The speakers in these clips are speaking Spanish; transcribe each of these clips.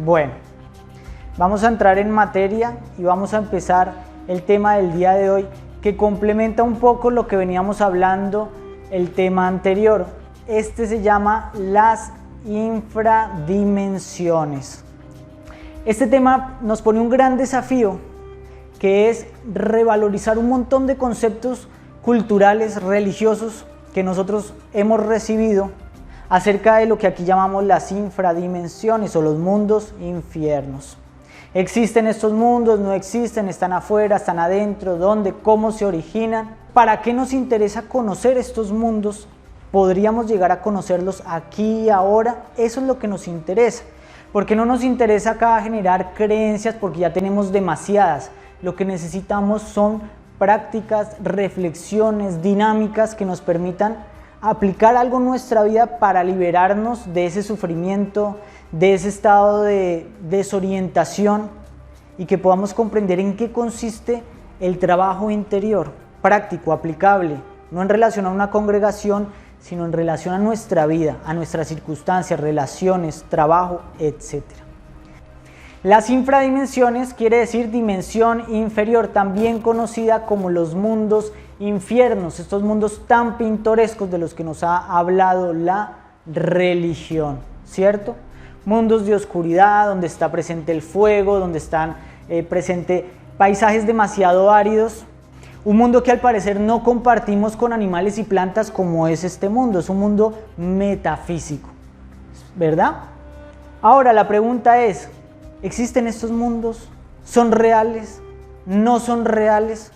Bueno, vamos a entrar en materia y vamos a empezar el tema del día de hoy, que complementa un poco lo que veníamos hablando el tema anterior. Este se llama las infradimensiones. Este tema nos pone un gran desafío, que es revalorizar un montón de conceptos culturales, religiosos, que nosotros hemos recibido acerca de lo que aquí llamamos las infradimensiones o los mundos infiernos. ¿Existen estos mundos? ¿No existen? ¿Están afuera? ¿Están adentro? ¿Dónde? ¿Cómo se originan? ¿Para qué nos interesa conocer estos mundos? ¿Podríamos llegar a conocerlos aquí y ahora? Eso es lo que nos interesa. Porque no nos interesa acá generar creencias, porque ya tenemos demasiadas. Lo que necesitamos son prácticas, reflexiones, dinámicas que nos permitan aplicar algo en nuestra vida para liberarnos de ese sufrimiento, de ese estado de desorientación, y que podamos comprender en qué consiste el trabajo interior, práctico, aplicable, no en relación a una congregación, sino en relación a nuestra vida, a nuestras circunstancias, relaciones, trabajo, etc. Las infradimensiones quiere decir dimensión inferior, también conocida como los mundos infiernos, estos mundos tan pintorescos de los que nos ha hablado la religión, ¿cierto? Mundos de oscuridad, donde está presente el fuego, donde están presentes paisajes demasiado áridos. Un mundo que al parecer no compartimos con animales y plantas como es este mundo, es un mundo metafísico, ¿verdad? Ahora la pregunta es, ¿existen estos mundos? ¿Son reales? ¿No son reales?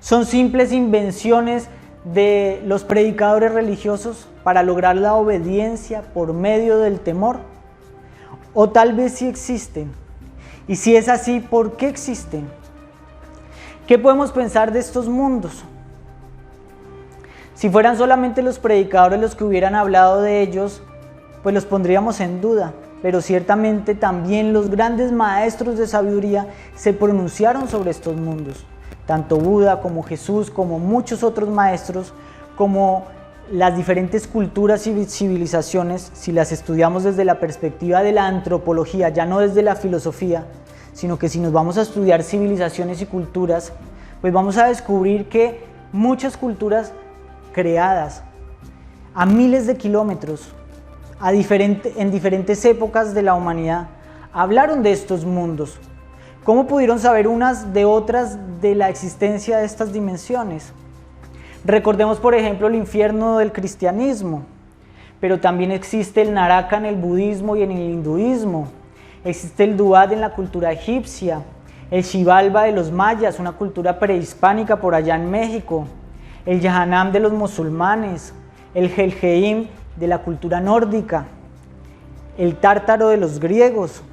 ¿Son simples invenciones de los predicadores religiosos para lograr la obediencia por medio del temor? ¿O tal vez sí existen? Y si es así, ¿por qué existen? ¿Qué podemos pensar de estos mundos? Si fueran solamente los predicadores los que hubieran hablado de ellos, pues los pondríamos en duda. Pero ciertamente también los grandes maestros de sabiduría se pronunciaron sobre estos mundos. Tanto Buda como Jesús, como muchos otros maestros, como las diferentes culturas y civilizaciones, si las estudiamos desde la perspectiva de la antropología, ya no desde la filosofía, sino que si nos vamos a estudiar civilizaciones y culturas, pues vamos a descubrir que muchas culturas creadas a miles de kilómetros, en diferentes épocas de la humanidad, hablaron de estos mundos. ¿Cómo pudieron saber unas de otras de la existencia de estas dimensiones? Recordemos, por ejemplo, el infierno del cristianismo, pero también existe el Naraka en el budismo y en el hinduismo. Existe el Duat en la cultura egipcia, el Xibalba de los mayas, una cultura prehispánica por allá en México, el Yahanam de los musulmanes, el Helheim de la cultura nórdica, el Tártaro de los griegos.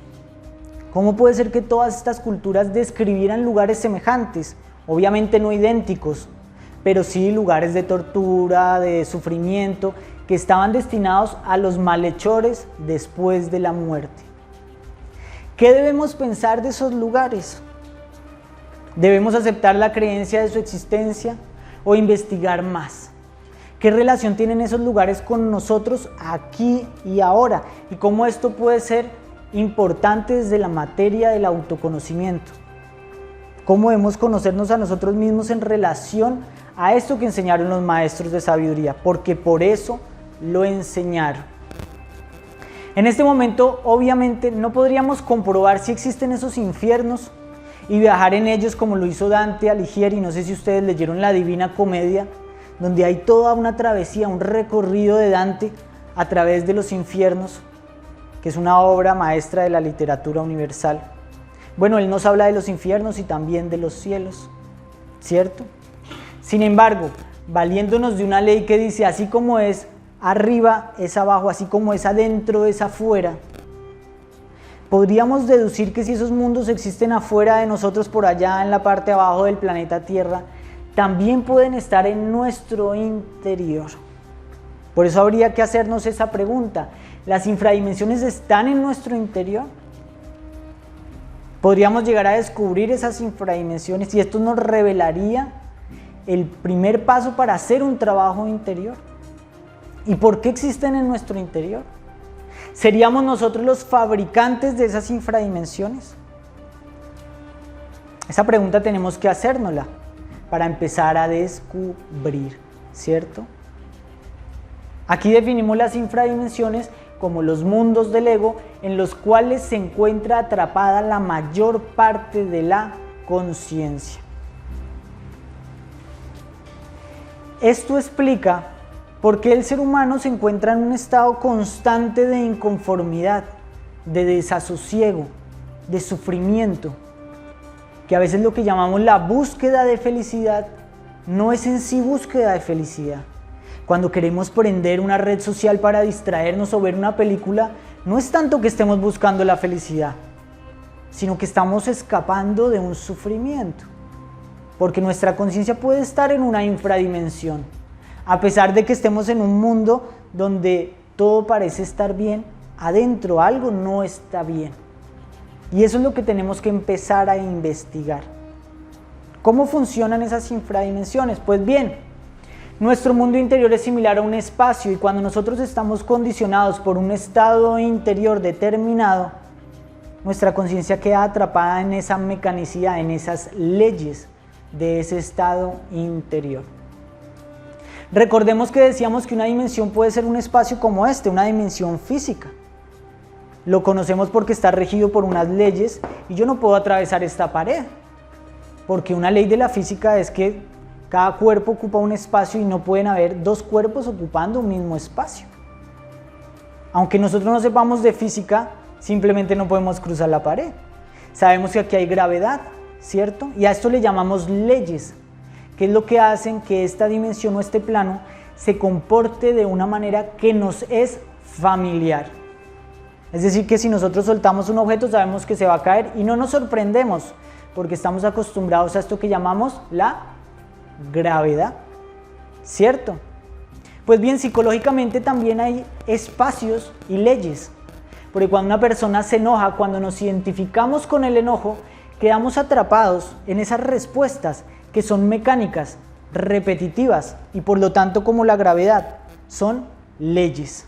¿Cómo puede ser que todas estas culturas describieran lugares semejantes? Obviamente no idénticos, pero sí lugares de tortura, de sufrimiento, que estaban destinados a los malhechores después de la muerte. ¿Qué debemos pensar de esos lugares? ¿Debemos aceptar la creencia de su existencia o investigar más? ¿Qué relación tienen esos lugares con nosotros aquí y ahora? ¿Y cómo esto puede ser importante desde la materia del autoconocimiento? ¿Cómo debemos conocernos a nosotros mismos en relación a esto que enseñaron los maestros de sabiduría? Porque por eso lo enseñaron. En este momento, obviamente, no podríamos comprobar si existen esos infiernos y viajar en ellos como lo hizo Dante Alighieri. No sé si ustedes leyeron la Divina Comedia, donde hay toda una travesía, un recorrido de Dante a través de los infiernos, que es una obra maestra de la literatura universal. Bueno, él nos habla de los infiernos y también de los cielos, ¿cierto? Sin embargo, valiéndonos de una ley que dice, así como es arriba es abajo, así como es adentro es afuera, podríamos deducir que si esos mundos existen afuera de nosotros, por allá en la parte de abajo del planeta Tierra, también pueden estar en nuestro interior. Por eso habría que hacernos esa pregunta: ¿las infradimensiones están en nuestro interior? Podríamos llegar a descubrir esas infradimensiones y esto nos revelaría el primer paso para hacer un trabajo interior. ¿Y por qué existen en nuestro interior? ¿Seríamos nosotros los fabricantes de esas infradimensiones? Esa pregunta tenemos que hacérnosla para empezar a descubrir, ¿cierto? Aquí definimos las infradimensiones como los mundos del ego en los cuales se encuentra atrapada la mayor parte de la conciencia. Esto explica por qué el ser humano se encuentra en un estado constante de inconformidad, de desasosiego, de sufrimiento, que a veces lo que llamamos la búsqueda de felicidad no es en sí búsqueda de felicidad. Cuando queremos prender una red social para distraernos o ver una película, no es tanto que estemos buscando la felicidad, sino que estamos escapando de un sufrimiento, porque nuestra conciencia puede estar en una infradimensión. A pesar de que estemos en un mundo donde todo parece estar bien, adentro algo no está bien. Y eso es lo que tenemos que empezar a investigar. ¿Cómo funcionan esas infradimensiones? Pues bien, nuestro mundo interior es similar a un espacio y cuando nosotros estamos condicionados por un estado interior determinado, nuestra conciencia queda atrapada en esa mecanicidad, en esas leyes de ese estado interior. Recordemos que decíamos que una dimensión puede ser un espacio como este, una dimensión física. Lo conocemos porque está regido por unas leyes y yo no puedo atravesar esta pared, porque una ley de la física es que cada cuerpo ocupa un espacio y no pueden haber dos cuerpos ocupando un mismo espacio. Aunque nosotros no sepamos de física, simplemente no podemos cruzar la pared. Sabemos que aquí hay gravedad, ¿cierto? Y a esto le llamamos leyes, que es lo que hacen que esta dimensión o este plano se comporte de una manera que nos es familiar. Es decir, que si nosotros soltamos un objeto sabemos que se va a caer y no nos sorprendemos porque estamos acostumbrados a esto que llamamos la gravedad, ¿cierto? Pues bien, psicológicamente también hay espacios y leyes, porque cuando una persona se enoja, cuando nos identificamos con el enojo, quedamos atrapados en esas respuestas que son mecánicas, repetitivas y por lo tanto como la gravedad, son leyes.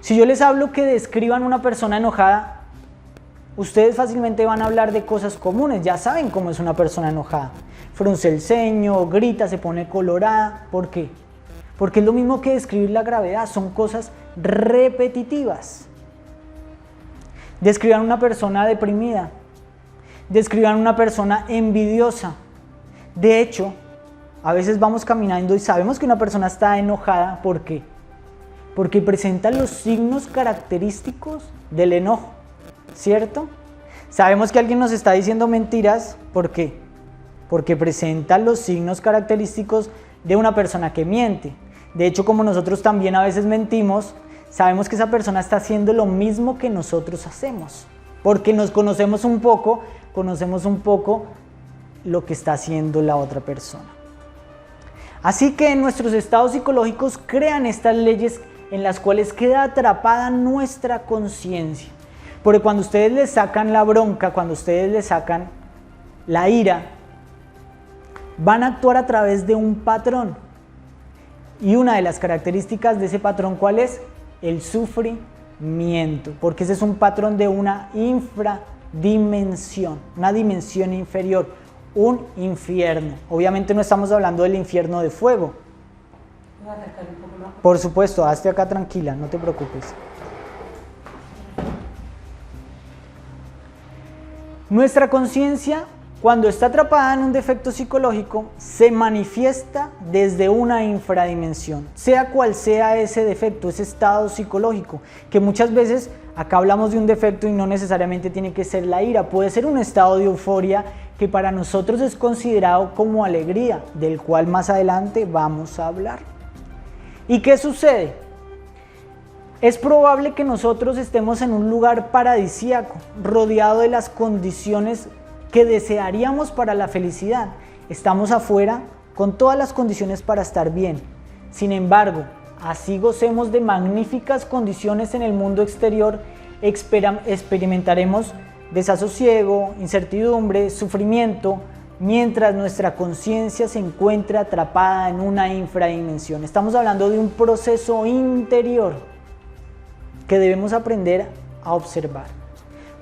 Si yo les hablo que describan una persona enojada, ustedes fácilmente van a hablar de cosas comunes, ya saben cómo es una persona enojada. Frunce el ceño, grita, se pone colorada. ¿Por qué? Porque es lo mismo que describir la gravedad, son cosas repetitivas. Describan una persona deprimida, describan una persona envidiosa. De hecho, a veces vamos caminando y sabemos que una persona está enojada. ¿Por qué? Porque presenta los signos característicos del enojo, ¿cierto? Sabemos que alguien nos está diciendo mentiras. ¿Por qué? Porque presenta los signos característicos de una persona que miente. De hecho, como nosotros también a veces mentimos, sabemos que esa persona está haciendo lo mismo que nosotros hacemos, porque nos conocemos un poco lo que está haciendo la otra persona. Así que nuestros estados psicológicos crean estas leyes en las cuales queda atrapada nuestra conciencia. Porque cuando ustedes le sacan la bronca, cuando ustedes le sacan la ira, van a actuar a través de un patrón. Y una de las características de ese patrón, ¿cuál es? El sufrimiento. Porque ese es un patrón de una infradimensión, una dimensión inferior, un infierno. Obviamente no estamos hablando del infierno de fuego. Por supuesto, hazte acá tranquila, no te preocupes. Nuestra conciencia, cuando está atrapada en un defecto psicológico, se manifiesta desde una infradimensión, sea cual sea ese defecto, ese estado psicológico, que muchas veces acá hablamos de un defecto y no necesariamente tiene que ser la ira, puede ser un estado de euforia que para nosotros es considerado como alegría, del cual más adelante vamos a hablar. ¿Y qué sucede? Es probable que nosotros estemos en un lugar paradisíaco, rodeado de las condiciones que desearíamos para la felicidad. Estamos afuera con todas las condiciones para estar bien. Sin embargo, así gocemos de magníficas condiciones en el mundo exterior, experimentaremos desasosiego, incertidumbre, sufrimiento, mientras nuestra conciencia se encuentra atrapada en una infradimensión. Estamos hablando de un proceso interior. que debemos aprender a observar.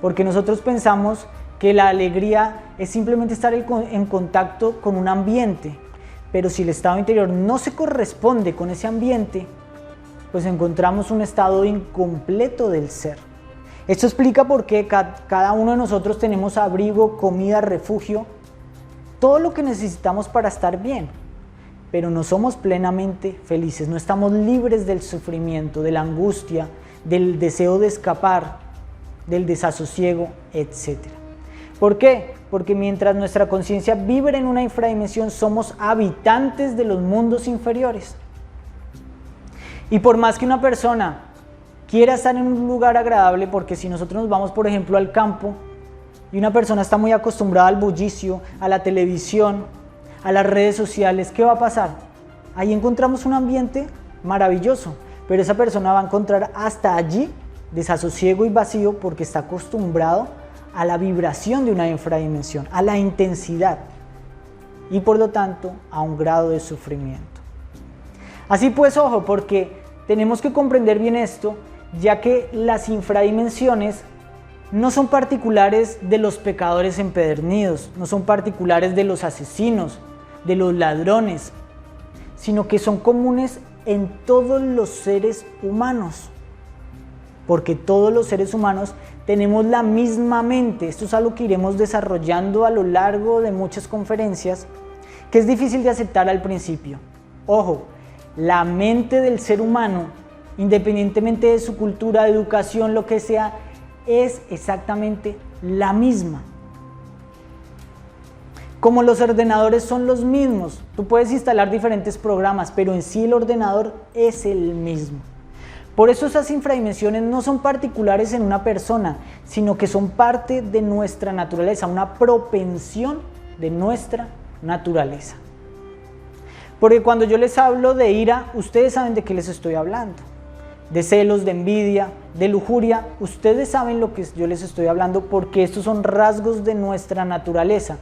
Porque nosotros pensamos que la alegría es simplemente estar en contacto con un ambiente, pero si el estado interior no se corresponde con ese ambiente, pues encontramos un estado incompleto del ser. Esto explica por qué cada uno de nosotros tenemos abrigo, comida, refugio, todo lo que necesitamos para estar bien, pero no somos plenamente felices, no estamos libres del sufrimiento, de la angustia, del deseo de escapar, del desasosiego, etc. ¿Por qué? Porque mientras nuestra conciencia vibra en una infradimensión, somos habitantes de los mundos inferiores. Y por más que una persona quiera estar en un lugar agradable, porque si nosotros nos vamos, por ejemplo, al campo, y una persona está muy acostumbrada al bullicio, a la televisión, a las redes sociales, ¿qué va a pasar? Ahí encontramos un ambiente maravilloso, pero esa persona va a encontrar hasta allí desasosiego y vacío porque está acostumbrado a la vibración de una infradimensión, a la intensidad y por lo tanto a un grado de sufrimiento. Así pues, ojo, porque tenemos que comprender bien esto, ya que las infradimensiones no son particulares de los pecadores empedernidos, no son particulares de los asesinos, de los ladrones, sino que son comunes en todos los seres humanos, porque todos los seres humanos tenemos la misma mente. Esto es algo que iremos desarrollando a lo largo de muchas conferencias, que es difícil de aceptar al principio. Ojo, la mente del ser humano, independientemente de su cultura, educación, lo que sea, es exactamente la misma. Como los ordenadores son los mismos, tú puedes instalar diferentes programas, pero en sí el ordenador es el mismo. Por eso esas infradimensiones no son particulares en una persona, sino que son parte de nuestra naturaleza, una propensión de nuestra naturaleza. Porque cuando yo les hablo de ira, ustedes saben de qué les estoy hablando. De celos, de envidia, de lujuria, ustedes saben lo que yo les estoy hablando porque estos son rasgos de nuestra naturaleza,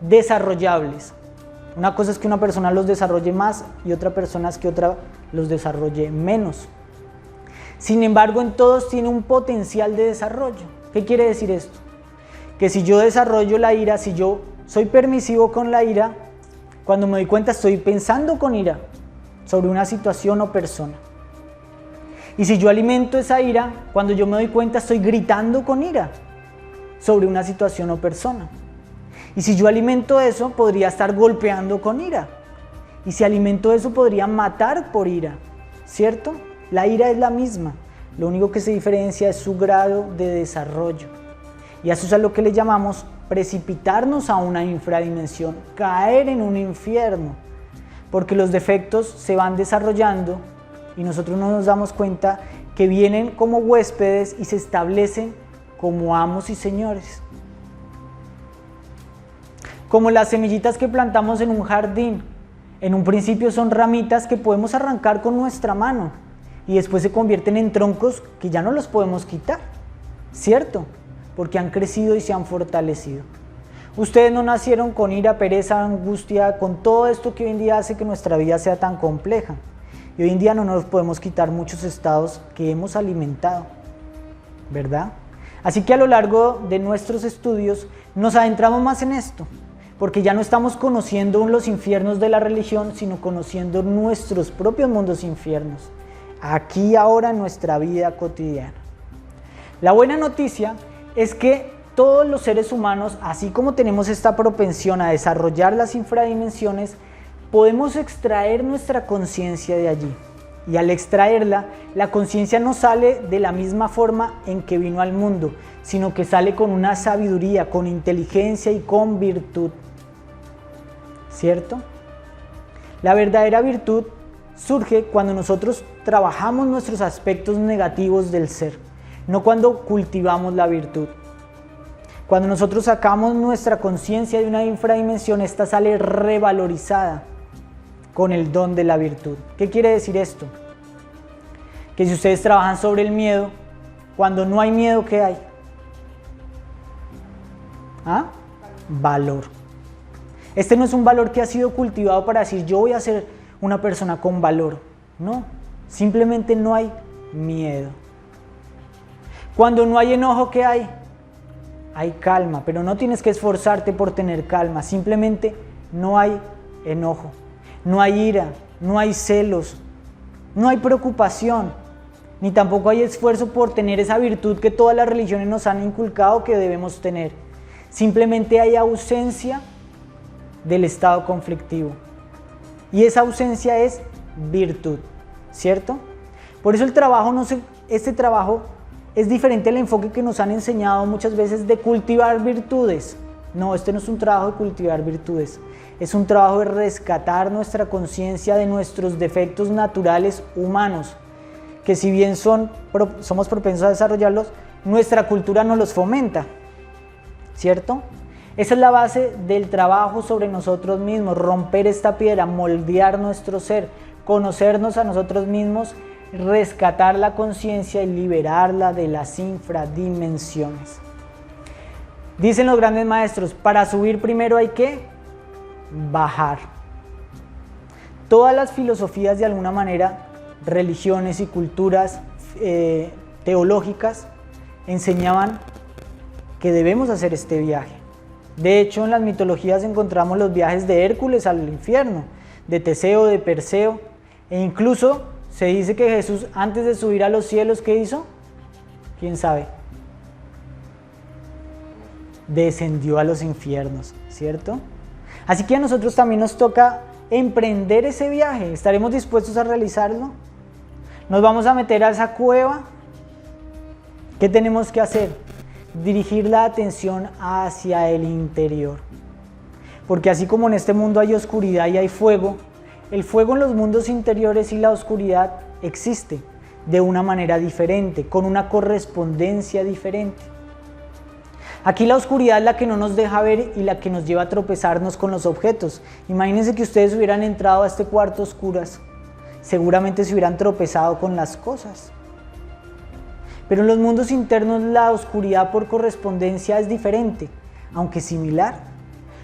desarrollables. Una cosa es que una persona los desarrolle más y otra persona es que otra los desarrolle menos. Sin embargo, en todos tiene un potencial de desarrollo. ¿Qué quiere decir esto? Que si yo desarrollo la ira, si yo soy permisivo con la ira, cuando me doy cuenta estoy pensando con ira sobre una situación o persona. Y si yo alimento esa ira, cuando yo me doy cuenta estoy gritando con ira sobre una situación o persona. Y si yo alimento eso, podría estar golpeando con ira. Y si alimento eso, podría matar por ira, ¿cierto? La ira es la misma, lo único que se diferencia es su grado de desarrollo. Y eso es a lo que le llamamos precipitarnos a una infradimensión, caer en un infierno, porque los defectos se van desarrollando y nosotros no nos damos cuenta que vienen como huéspedes y se establecen como amos y señores. Como las semillitas que plantamos en un jardín, en un principio son ramitas que podemos arrancar con nuestra mano y después se convierten en troncos que ya no los podemos quitar, ¿cierto? Porque han crecido y se han fortalecido. Ustedes no nacieron con ira, pereza, angustia, con todo esto que hoy en día hace que nuestra vida sea tan compleja. Y hoy en día no nos podemos quitar muchos estados que hemos alimentado, ¿verdad? Así que a lo largo de nuestros estudios nos adentramos más en esto, porque ya no estamos conociendo los infiernos de la religión, sino conociendo nuestros propios mundos infiernos, aquí ahora en nuestra vida cotidiana. La buena noticia es que todos los seres humanos, así como tenemos esta propensión a desarrollar las infradimensiones, podemos extraer nuestra conciencia de allí. Y al extraerla, la conciencia no sale de la misma forma en que vino al mundo, sino que sale con una sabiduría, con inteligencia y con virtud. ¿Cierto? La verdadera virtud surge cuando nosotros trabajamos nuestros aspectos negativos del ser, no cuando cultivamos la virtud. Cuando nosotros sacamos nuestra conciencia de una infradimensión, esta sale revalorizada con el don de la virtud. ¿Qué quiere decir esto? Que si ustedes trabajan sobre el miedo, cuando no hay miedo, ¿qué hay? ¿Ah? Valor. Este no es un valor que ha sido cultivado para decir yo voy a ser una persona con valor. No, simplemente no hay miedo. Cuando no hay enojo, ¿qué hay? Hay calma, pero no tienes que esforzarte por tener calma, simplemente no hay enojo, no hay ira, no hay celos, no hay preocupación, ni tampoco hay esfuerzo por tener esa virtud que todas las religiones nos han inculcado que debemos tener. Simplemente hay ausencia del estado conflictivo. Y esa ausencia es virtud, ¿cierto? Por eso este trabajo es diferente al enfoque que nos han enseñado muchas veces de cultivar virtudes. No, este no es un trabajo de cultivar virtudes, es un trabajo de rescatar nuestra conciencia de nuestros defectos naturales humanos, que si bien somos propensos a desarrollarlos, nuestra cultura nos los fomenta, ¿cierto? Esa es la base del trabajo sobre nosotros mismos, romper esta piedra, moldear nuestro ser, conocernos a nosotros mismos, rescatar la conciencia y liberarla de las infradimensiones. Dicen los grandes maestros, para subir primero hay que bajar. Todas las filosofías de alguna manera, religiones y culturas teológicas enseñaban que debemos hacer este viaje. De hecho, en las mitologías encontramos los viajes de Hércules al infierno, de Teseo, de Perseo, e incluso se dice que Jesús, antes de subir a los cielos, ¿qué hizo? ¿Quién sabe? Descendió a los infiernos, ¿cierto? Así que a nosotros también nos toca emprender ese viaje. ¿Estaremos dispuestos a realizarlo? ¿Nos vamos a meter a esa cueva? ¿Qué tenemos que hacer? Dirigir la atención hacia el interior. Porque así como en este mundo hay oscuridad y hay fuego, el fuego en los mundos interiores y la oscuridad existe de una manera diferente, con una correspondencia diferente. Aquí la oscuridad es la que no nos deja ver y la que nos lleva a tropezarnos con los objetos. Imagínense que ustedes hubieran entrado a este cuarto a oscuras, seguramente se hubieran tropezado con las cosas. Pero en los mundos internos la oscuridad por correspondencia es diferente, aunque similar,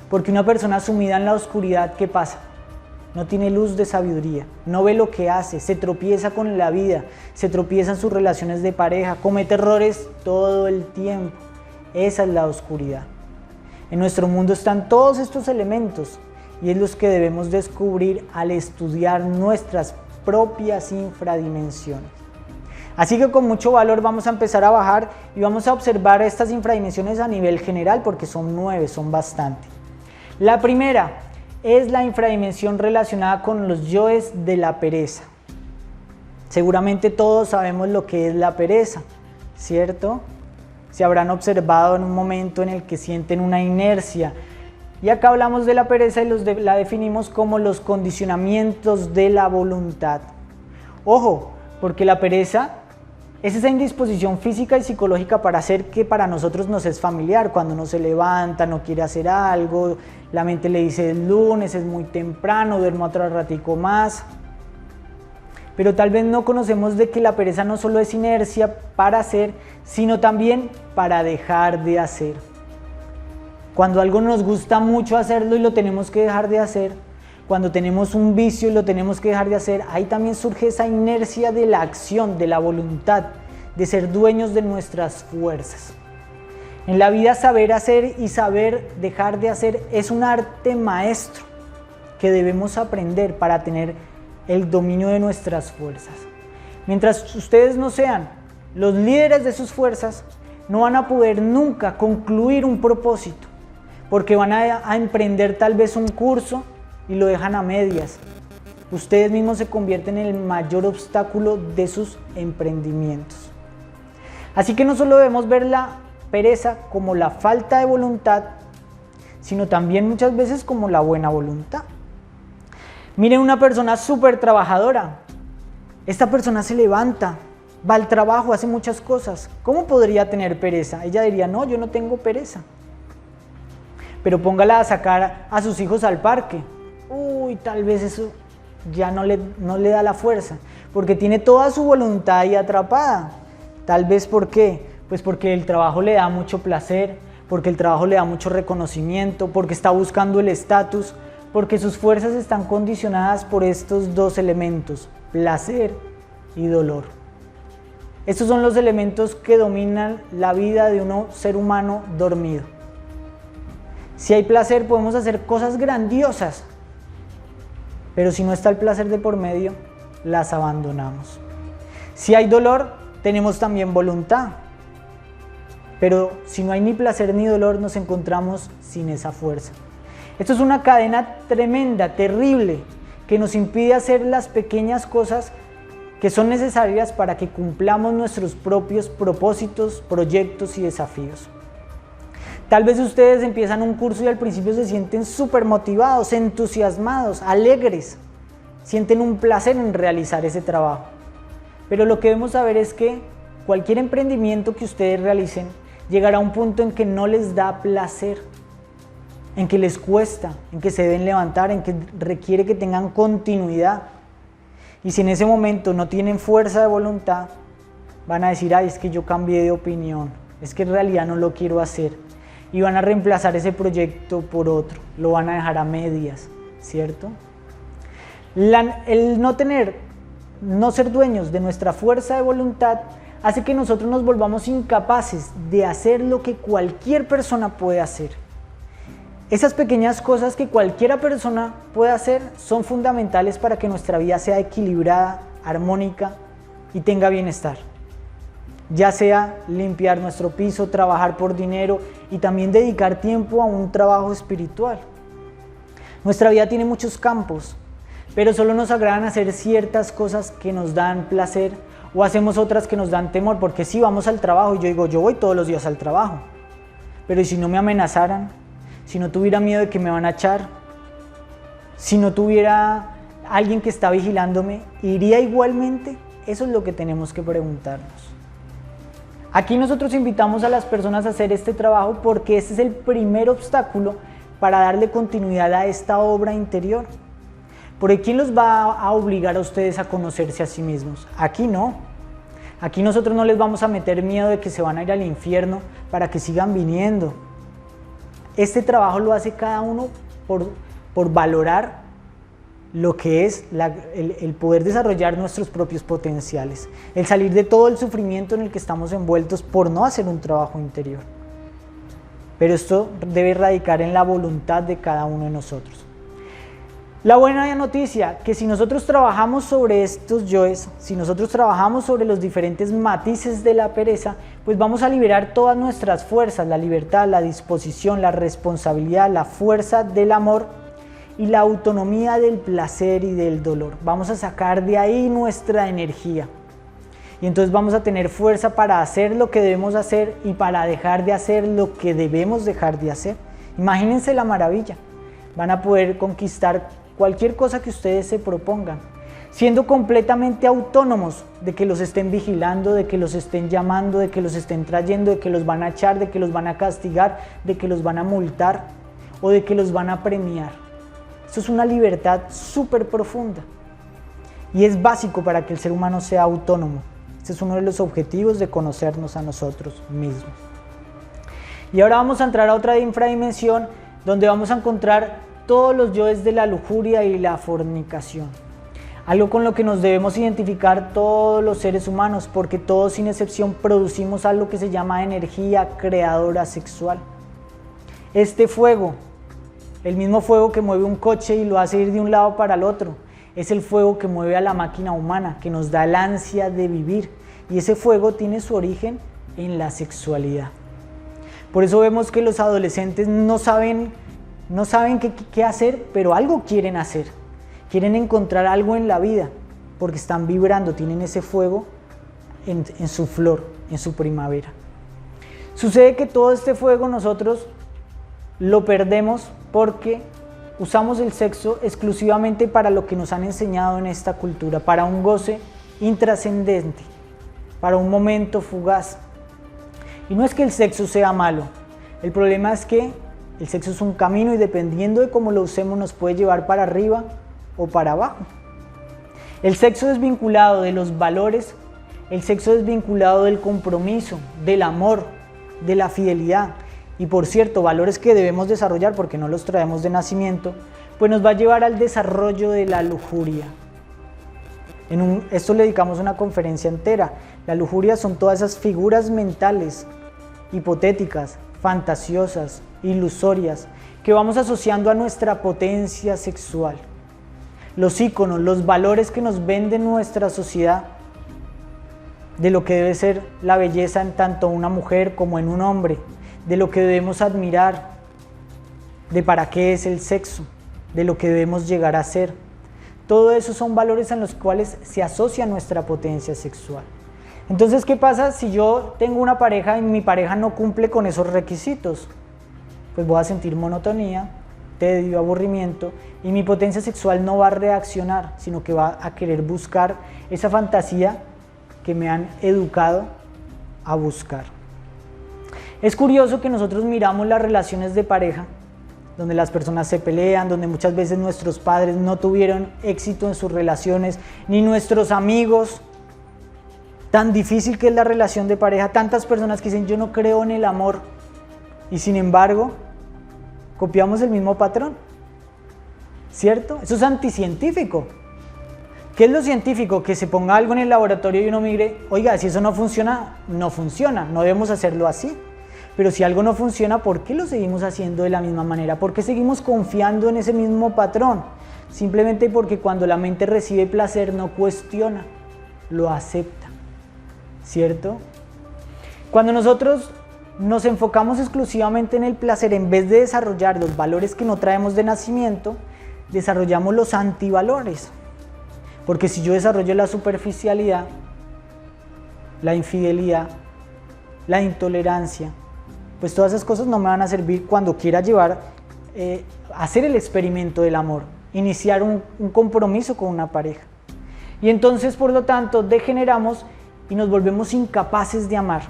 porque una persona sumida en la oscuridad, ¿qué pasa? No tiene luz de sabiduría, no ve lo que hace, se tropieza con la vida, se tropieza en sus relaciones de pareja, comete errores todo el tiempo. Esa es la oscuridad. En nuestro mundo están todos estos elementos y es los que debemos descubrir al estudiar nuestras propias infradimensiones. Así que con mucho valor vamos a empezar a bajar y vamos a observar estas infradimensiones a nivel general porque son 9, son bastante. La primera es la infradimensión relacionada con los yoes de la pereza. Seguramente todos sabemos lo que es la pereza, ¿cierto? Se habrán observado en un momento en el que sienten una inercia. Y acá hablamos de la pereza y la definimos como los condicionamientos de la voluntad. Ojo, porque la pereza es esa indisposición física y psicológica para hacer que para nosotros nos es familiar. Cuando uno se levanta, no quiere hacer algo, la mente le dice es lunes, es muy temprano, duermo otro ratico más. Pero tal vez no conocemos de que la pereza no solo es inercia para hacer, sino también para dejar de hacer. Cuando algo nos gusta mucho hacerlo y lo tenemos que dejar de hacer, cuando tenemos un vicio y lo tenemos que dejar de hacer, ahí también surge esa inercia de la acción, de la voluntad, de ser dueños de nuestras fuerzas. En la vida saber hacer y saber dejar de hacer es un arte maestro que debemos aprender para tener el dominio de nuestras fuerzas. Mientras ustedes no sean los líderes de sus fuerzas, no van a poder nunca concluir un propósito, porque van a emprender tal vez un curso y lo dejan a medias. Ustedes mismos se convierten en el mayor obstáculo de sus emprendimientos. Así que no solo debemos ver la pereza como la falta de voluntad, sino también muchas veces como la buena voluntad. Miren una persona súper trabajadora. Esta persona se levanta, va al trabajo, hace muchas cosas. ¿Cómo podría tener pereza? Ella diría, no, yo no tengo pereza. Pero póngala a sacar a sus hijos al parque. Uy, tal vez eso ya no le da la fuerza, porque tiene toda su voluntad ahí atrapada. Tal vez, ¿por qué? Pues porque el trabajo le da mucho placer, porque el trabajo le da mucho reconocimiento, porque está buscando el estatus, porque sus fuerzas están condicionadas por estos dos elementos, placer y dolor. Estos son los elementos que dominan la vida de un ser humano dormido. Si hay placer, podemos hacer cosas grandiosas, pero si no está el placer de por medio, las abandonamos. Si hay dolor, tenemos también voluntad, pero si no hay ni placer ni dolor, nos encontramos sin esa fuerza. Esto es una cadena tremenda, terrible, que nos impide hacer las pequeñas cosas que son necesarias para que cumplamos nuestros propios propósitos, proyectos y desafíos. Tal vez ustedes empiezan un curso y al principio se sienten súper motivados, entusiasmados, alegres, sienten un placer en realizar ese trabajo. Pero lo que debemos saber es que cualquier emprendimiento que ustedes realicen llegará a un punto en que no les da placer, en que les cuesta, en que se deben levantar, en que requiere que tengan continuidad. Y si en ese momento no tienen fuerza de voluntad, van a decir, ay, es que yo cambié de opinión, es que en realidad no lo quiero hacer. Y van a reemplazar ese proyecto por otro, lo van a dejar a medias, ¿cierto? El no ser dueños de nuestra fuerza de voluntad hace que nosotros nos volvamos incapaces de hacer lo que cualquier persona puede hacer. Esas pequeñas cosas que cualquier persona puede hacer son fundamentales para que nuestra vida sea equilibrada, armónica y tenga bienestar. Ya sea limpiar nuestro piso, trabajar por dinero y también dedicar tiempo a un trabajo espiritual. Nuestra vida tiene muchos campos, pero solo nos agradan hacer ciertas cosas que nos dan placer o hacemos otras que nos dan temor, porque si vamos al trabajo y yo digo, yo voy todos los días al trabajo, pero ¿y si no me amenazaran? Si no tuviera miedo de que me van a echar, si no tuviera alguien que está vigilándome, ¿iría igualmente? Eso es lo que tenemos que preguntarnos. Aquí nosotros invitamos a las personas a hacer este trabajo porque este es el primer obstáculo para darle continuidad a esta obra interior. Porque ¿quién los va a obligar a ustedes a conocerse a sí mismos? Aquí no. Aquí nosotros no les vamos a meter miedo de que se van a ir al infierno para que sigan viniendo. Este trabajo lo hace cada uno por valorar lo que es el poder desarrollar nuestros propios potenciales, el salir de todo el sufrimiento en el que estamos envueltos por no hacer un trabajo interior. Pero esto debe radicar en la voluntad de cada uno de nosotros. La buena noticia, que si nosotros trabajamos sobre estos yoes, si nosotros trabajamos sobre los diferentes matices de la pereza, pues vamos a liberar todas nuestras fuerzas, la libertad, la disposición, la responsabilidad, la fuerza del amor y la autonomía del placer y del dolor. Vamos a sacar de ahí nuestra energía y entonces vamos a tener fuerza para hacer lo que debemos hacer y para dejar de hacer lo que debemos dejar de hacer. Imagínense la maravilla, van a poder conquistar cualquier cosa que ustedes se propongan, siendo completamente autónomos de que los estén vigilando, de que los estén llamando, de que los estén trayendo, de que los van a echar, de que los van a castigar, de que los van a multar o de que los van a premiar. Esto es una libertad súper profunda y es básico para que el ser humano sea autónomo. Este es uno de los objetivos de conocernos a nosotros mismos. Y ahora vamos a entrar a otra infradimensión donde vamos a encontrar todos los yoes de la lujuria y la fornicación. Algo con lo que nos debemos identificar todos los seres humanos, porque todos sin excepción producimos algo que se llama energía creadora sexual. Este fuego, el mismo fuego que mueve un coche y lo hace ir de un lado para el otro, es el fuego que mueve a la máquina humana, que nos da el ansia de vivir. Y ese fuego tiene su origen en la sexualidad. Por eso vemos que los adolescentes no saben qué hacer, pero algo quieren hacer. Quieren encontrar algo en la vida, porque están vibrando, tienen ese fuego en su flor, en su primavera. Sucede que todo este fuego nosotros lo perdemos porque usamos el sexo exclusivamente para lo que nos han enseñado en esta cultura, para un goce intrascendente, para un momento fugaz. Y no es que el sexo sea malo, el problema es que el sexo es un camino y dependiendo de cómo lo usemos nos puede llevar para arriba o para abajo. El sexo desvinculado de los valores, el sexo desvinculado del compromiso, del amor, de la fidelidad y por cierto valores que debemos desarrollar porque no los traemos de nacimiento, pues nos va a llevar al desarrollo de la lujuria. Esto le dedicamos una conferencia entera. La lujuria son todas esas figuras mentales, hipotéticas, fantasiosas, ilusorias, que vamos asociando a nuestra potencia sexual. Los íconos, los valores que nos vende nuestra sociedad de lo que debe ser la belleza en tanto una mujer como en un hombre, de lo que debemos admirar, de para qué es el sexo, de lo que debemos llegar a ser. Todo eso son valores en los cuales se asocia nuestra potencia sexual. Entonces, ¿qué pasa si yo tengo una pareja y mi pareja no cumple con esos requisitos? Pues voy a sentir monotonía, tedio, aburrimiento, y mi potencia sexual no va a reaccionar, sino que va a querer buscar esa fantasía que me han educado a buscar. Es curioso que nosotros miramos las relaciones de pareja, donde las personas se pelean, donde muchas veces nuestros padres no tuvieron éxito en sus relaciones, ni nuestros amigos. Tan difícil que es la relación de pareja, tantas personas que dicen yo no creo en el amor, y sin embargo copiamos el mismo patrón, ¿cierto? Eso es anticientífico. ¿Qué es lo científico? Que se ponga algo en el laboratorio y uno mire, oiga, si eso no funciona, no funciona, no debemos hacerlo así. Pero si algo no funciona, ¿por qué lo seguimos haciendo de la misma manera? ¿Por qué seguimos confiando en ese mismo patrón? Simplemente porque cuando la mente recibe placer no cuestiona, lo acepta, ¿cierto? Cuando nosotros nos enfocamos exclusivamente en el placer, en vez de desarrollar los valores que no traemos de nacimiento, desarrollamos los antivalores. Porque si yo desarrollo la superficialidad, la infidelidad, la intolerancia, pues todas esas cosas no me van a servir cuando quiera hacer el experimento del amor, iniciar un compromiso con una pareja. Y entonces, por lo tanto, degeneramos y nos volvemos incapaces de amar.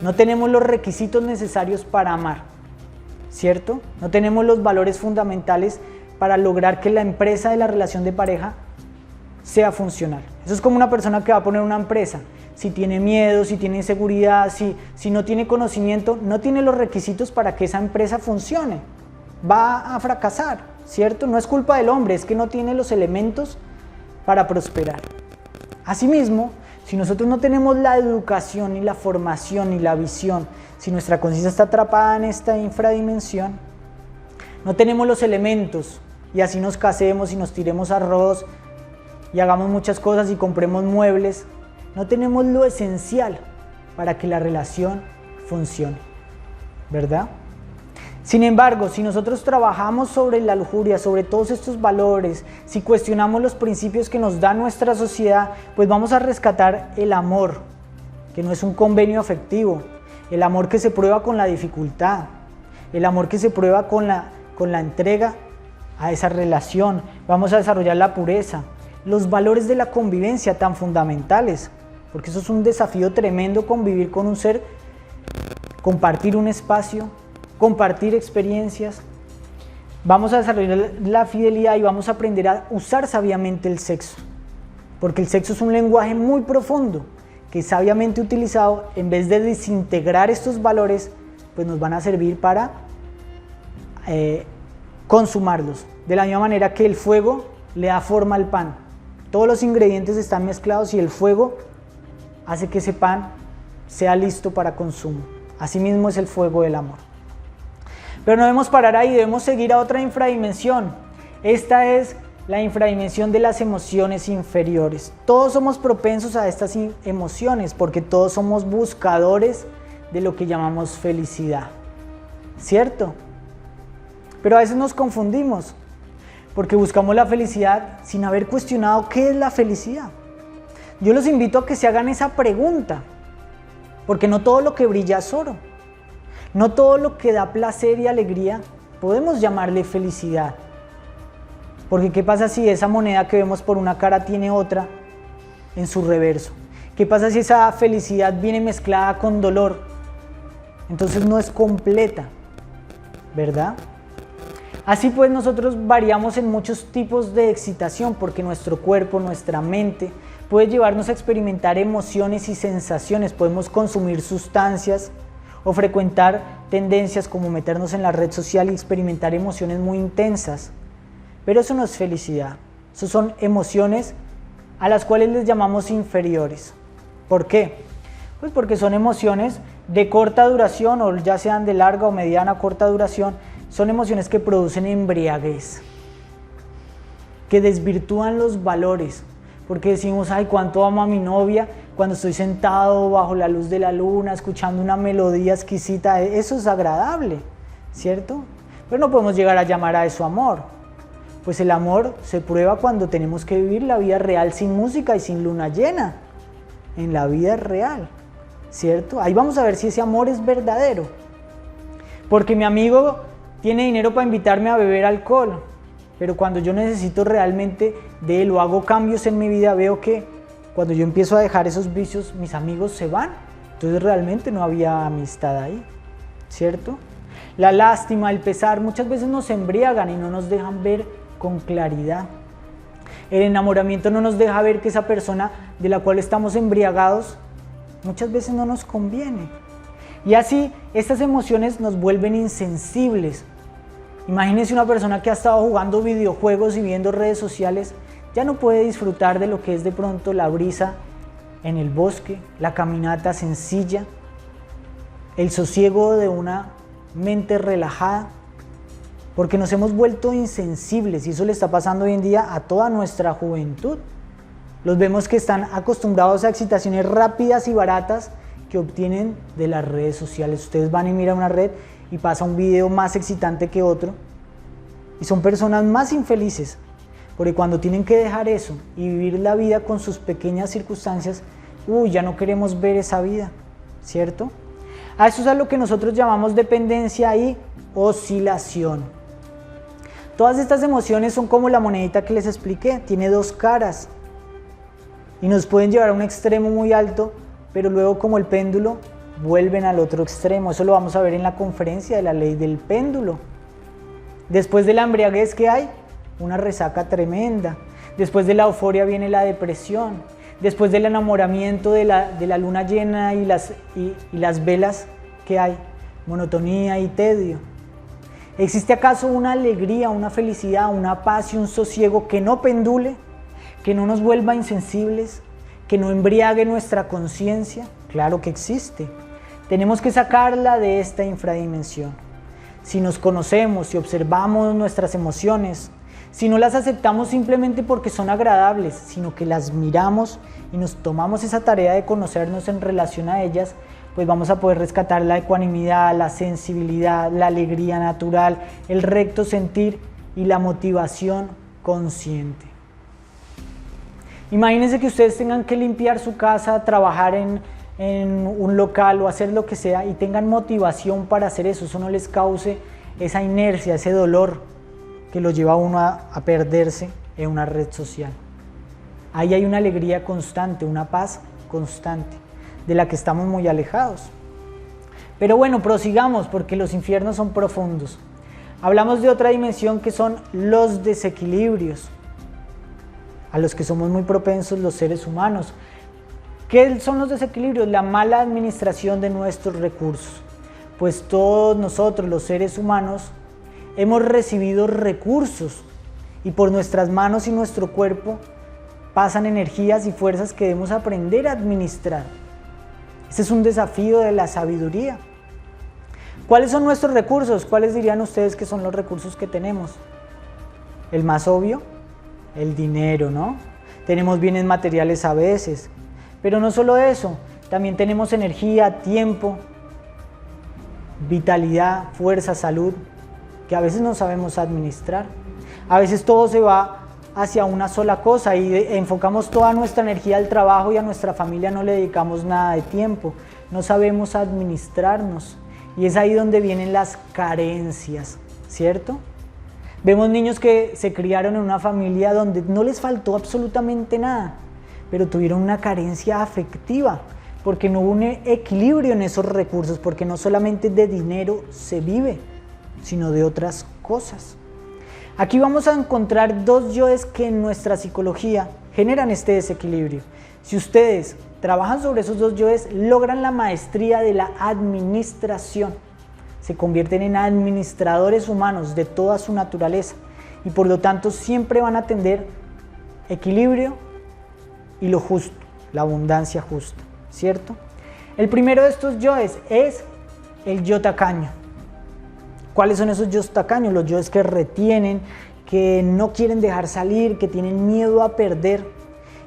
No tenemos los requisitos necesarios para amar, ¿cierto? No tenemos los valores fundamentales para lograr que la empresa de la relación de pareja sea funcional. Eso es como una persona que va a poner una empresa. Si tiene miedo, si tiene inseguridad, si no tiene conocimiento, no tiene los requisitos para que esa empresa funcione. Va a fracasar, ¿cierto? No es culpa del hombre, es que no tiene los elementos para prosperar. Asimismo, si nosotros no tenemos la educación, ni la formación, ni la visión, si nuestra conciencia está atrapada en esta infradimensión, no tenemos los elementos y así nos casemos y nos tiremos arroz y hagamos muchas cosas y compremos muebles, no tenemos lo esencial para que la relación funcione, ¿verdad? Sin embargo, si nosotros trabajamos sobre la lujuria, sobre todos estos valores, si cuestionamos los principios que nos da nuestra sociedad, pues vamos a rescatar el amor, que no es un convenio afectivo, el amor que se prueba con la dificultad, el amor que se prueba con la entrega a esa relación. Vamos a desarrollar la pureza, los valores de la convivencia tan fundamentales, porque eso es un desafío tremendo, convivir con un ser, compartir un espacio, compartir experiencias. Vamos a desarrollar la fidelidad y vamos a aprender a usar sabiamente el sexo, porque el sexo es un lenguaje muy profundo que sabiamente utilizado, en vez de desintegrar estos valores, pues nos van a servir para consumarlos, de la misma manera que el fuego le da forma al pan. Todos los ingredientes están mezclados y el fuego hace que ese pan sea listo para consumo. Asimismo es el fuego del amor. Pero no debemos parar ahí, debemos seguir a otra infradimensión. Esta es la infradimensión de las emociones inferiores. Todos somos propensos a estas emociones porque todos somos buscadores de lo que llamamos felicidad, ¿cierto? Pero a veces nos confundimos porque buscamos la felicidad sin haber cuestionado qué es la felicidad. Yo los invito a que se hagan esa pregunta, porque no todo lo que brilla es oro. No todo lo que da placer y alegría podemos llamarle felicidad. Porque ¿qué pasa si esa moneda que vemos por una cara tiene otra en su reverso? ¿Qué pasa si esa felicidad viene mezclada con dolor? Entonces no es completa, ¿verdad? Así pues nosotros variamos en muchos tipos de excitación porque nuestro cuerpo, nuestra mente puede llevarnos a experimentar emociones y sensaciones. Podemos consumir sustancias o frecuentar tendencias como meternos en la red social y experimentar emociones muy intensas. Pero eso no es felicidad, eso son emociones a las cuales les llamamos inferiores. ¿Por qué? Pues porque son emociones de corta duración, o ya sean de larga o mediana corta duración, son emociones que producen embriaguez, que desvirtúan los valores, porque decimos, ay, cuánto amo a mi novia cuando estoy sentado bajo la luz de la luna, escuchando una melodía exquisita, eso es agradable, ¿cierto? Pero no podemos llegar a llamar a eso amor, pues el amor se prueba cuando tenemos que vivir la vida real sin música y sin luna llena, en la vida real, ¿cierto? Ahí vamos a ver si ese amor es verdadero, porque mi amigo tiene dinero para invitarme a beber alcohol, pero cuando yo necesito realmente de él o hago cambios en mi vida, veo que cuando yo empiezo a dejar esos vicios, mis amigos se van. Entonces realmente no había amistad ahí, ¿cierto? La lástima, el pesar, muchas veces nos embriagan y no nos dejan ver con claridad. El enamoramiento no nos deja ver que esa persona de la cual estamos embriagados muchas veces no nos conviene. Y así, estas emociones nos vuelven insensibles. Imagínense una persona que ha estado jugando videojuegos y viendo redes sociales, ya no puede disfrutar de lo que es de pronto la brisa en el bosque, la caminata sencilla, el sosiego de una mente relajada, porque nos hemos vuelto insensibles y eso le está pasando hoy en día a toda nuestra juventud. Los vemos que están acostumbrados a excitaciones rápidas y baratas que obtienen de las redes sociales. Ustedes van y miran una red y pasa un video más excitante que otro y son personas más infelices, porque cuando tienen que dejar eso y vivir la vida con sus pequeñas circunstancias, ya no queremos ver esa vida, ¿cierto? A eso es a lo que nosotros llamamos dependencia y oscilación. Todas estas emociones son como la monedita que les expliqué, tiene dos caras y nos pueden llevar a un extremo muy alto, pero luego como el péndulo vuelven al otro extremo. Eso lo vamos a ver en la conferencia de la ley del péndulo. Después de la embriaguez, ¿qué hay? Una resaca tremenda. Después de la euforia viene la depresión. Después del enamoramiento de la luna llena y las velas, ¿qué hay? Monotonía y tedio. ¿Existe acaso una alegría, una felicidad, una paz y un sosiego que no pendule, que no nos vuelva insensibles, que no embriague nuestra conciencia? Claro que existe. Tenemos que sacarla de esta infradimensión. Si nos conocemos, si observamos nuestras emociones, si no las aceptamos simplemente porque son agradables, sino que las miramos y nos tomamos esa tarea de conocernos en relación a ellas, pues vamos a poder rescatar la ecuanimidad, la sensibilidad, la alegría natural, el recto sentir y la motivación consciente. Imagínense que ustedes tengan que limpiar su casa, trabajar en un local o hacer lo que sea y tengan motivación para hacer eso. Eso no les cause esa inercia, ese dolor que lo lleva a uno a perderse en una red social. Ahí hay una alegría constante, una paz constante, de la que estamos muy alejados. Pero bueno, prosigamos porque los infiernos son profundos. Hablamos de otra dimensión que son los desequilibrios, a los que somos muy propensos los seres humanos. ¿Qué son los desequilibrios? La mala administración de nuestros recursos. Pues todos nosotros, los seres humanos, hemos recibido recursos y por nuestras manos y nuestro cuerpo pasan energías y fuerzas que debemos aprender a administrar. Ese es un desafío de la sabiduría. ¿Cuáles son nuestros recursos? ¿Cuáles dirían ustedes que son los recursos que tenemos? El más obvio, el dinero, ¿no? Tenemos bienes materiales a veces, pero no solo eso, también tenemos energía, tiempo, vitalidad, fuerza, salud, que a veces no sabemos administrar. A veces todo se va hacia una sola cosa y enfocamos toda nuestra energía al trabajo y a nuestra familia no le dedicamos nada de tiempo. No sabemos administrarnos y es ahí donde vienen las carencias, ¿cierto? Vemos niños que se criaron en una familia donde no les faltó absolutamente nada, pero tuvieron una carencia afectiva porque no hubo un equilibrio en esos recursos, porque no solamente de dinero se vive, sino de otras cosas. Aquí vamos a encontrar dos yoes que en nuestra psicología generan este desequilibrio. Si ustedes trabajan sobre esos dos yoes, logran la maestría de la administración. Se convierten en administradores humanos de toda su naturaleza y por lo tanto siempre van a tener equilibrio y lo justo, la abundancia justa, ¿cierto? El primero de estos yoes es el yo tacaño. ¿Cuáles son esos yoes tacaños? Los yoes que retienen, que no quieren dejar salir, que tienen miedo a perder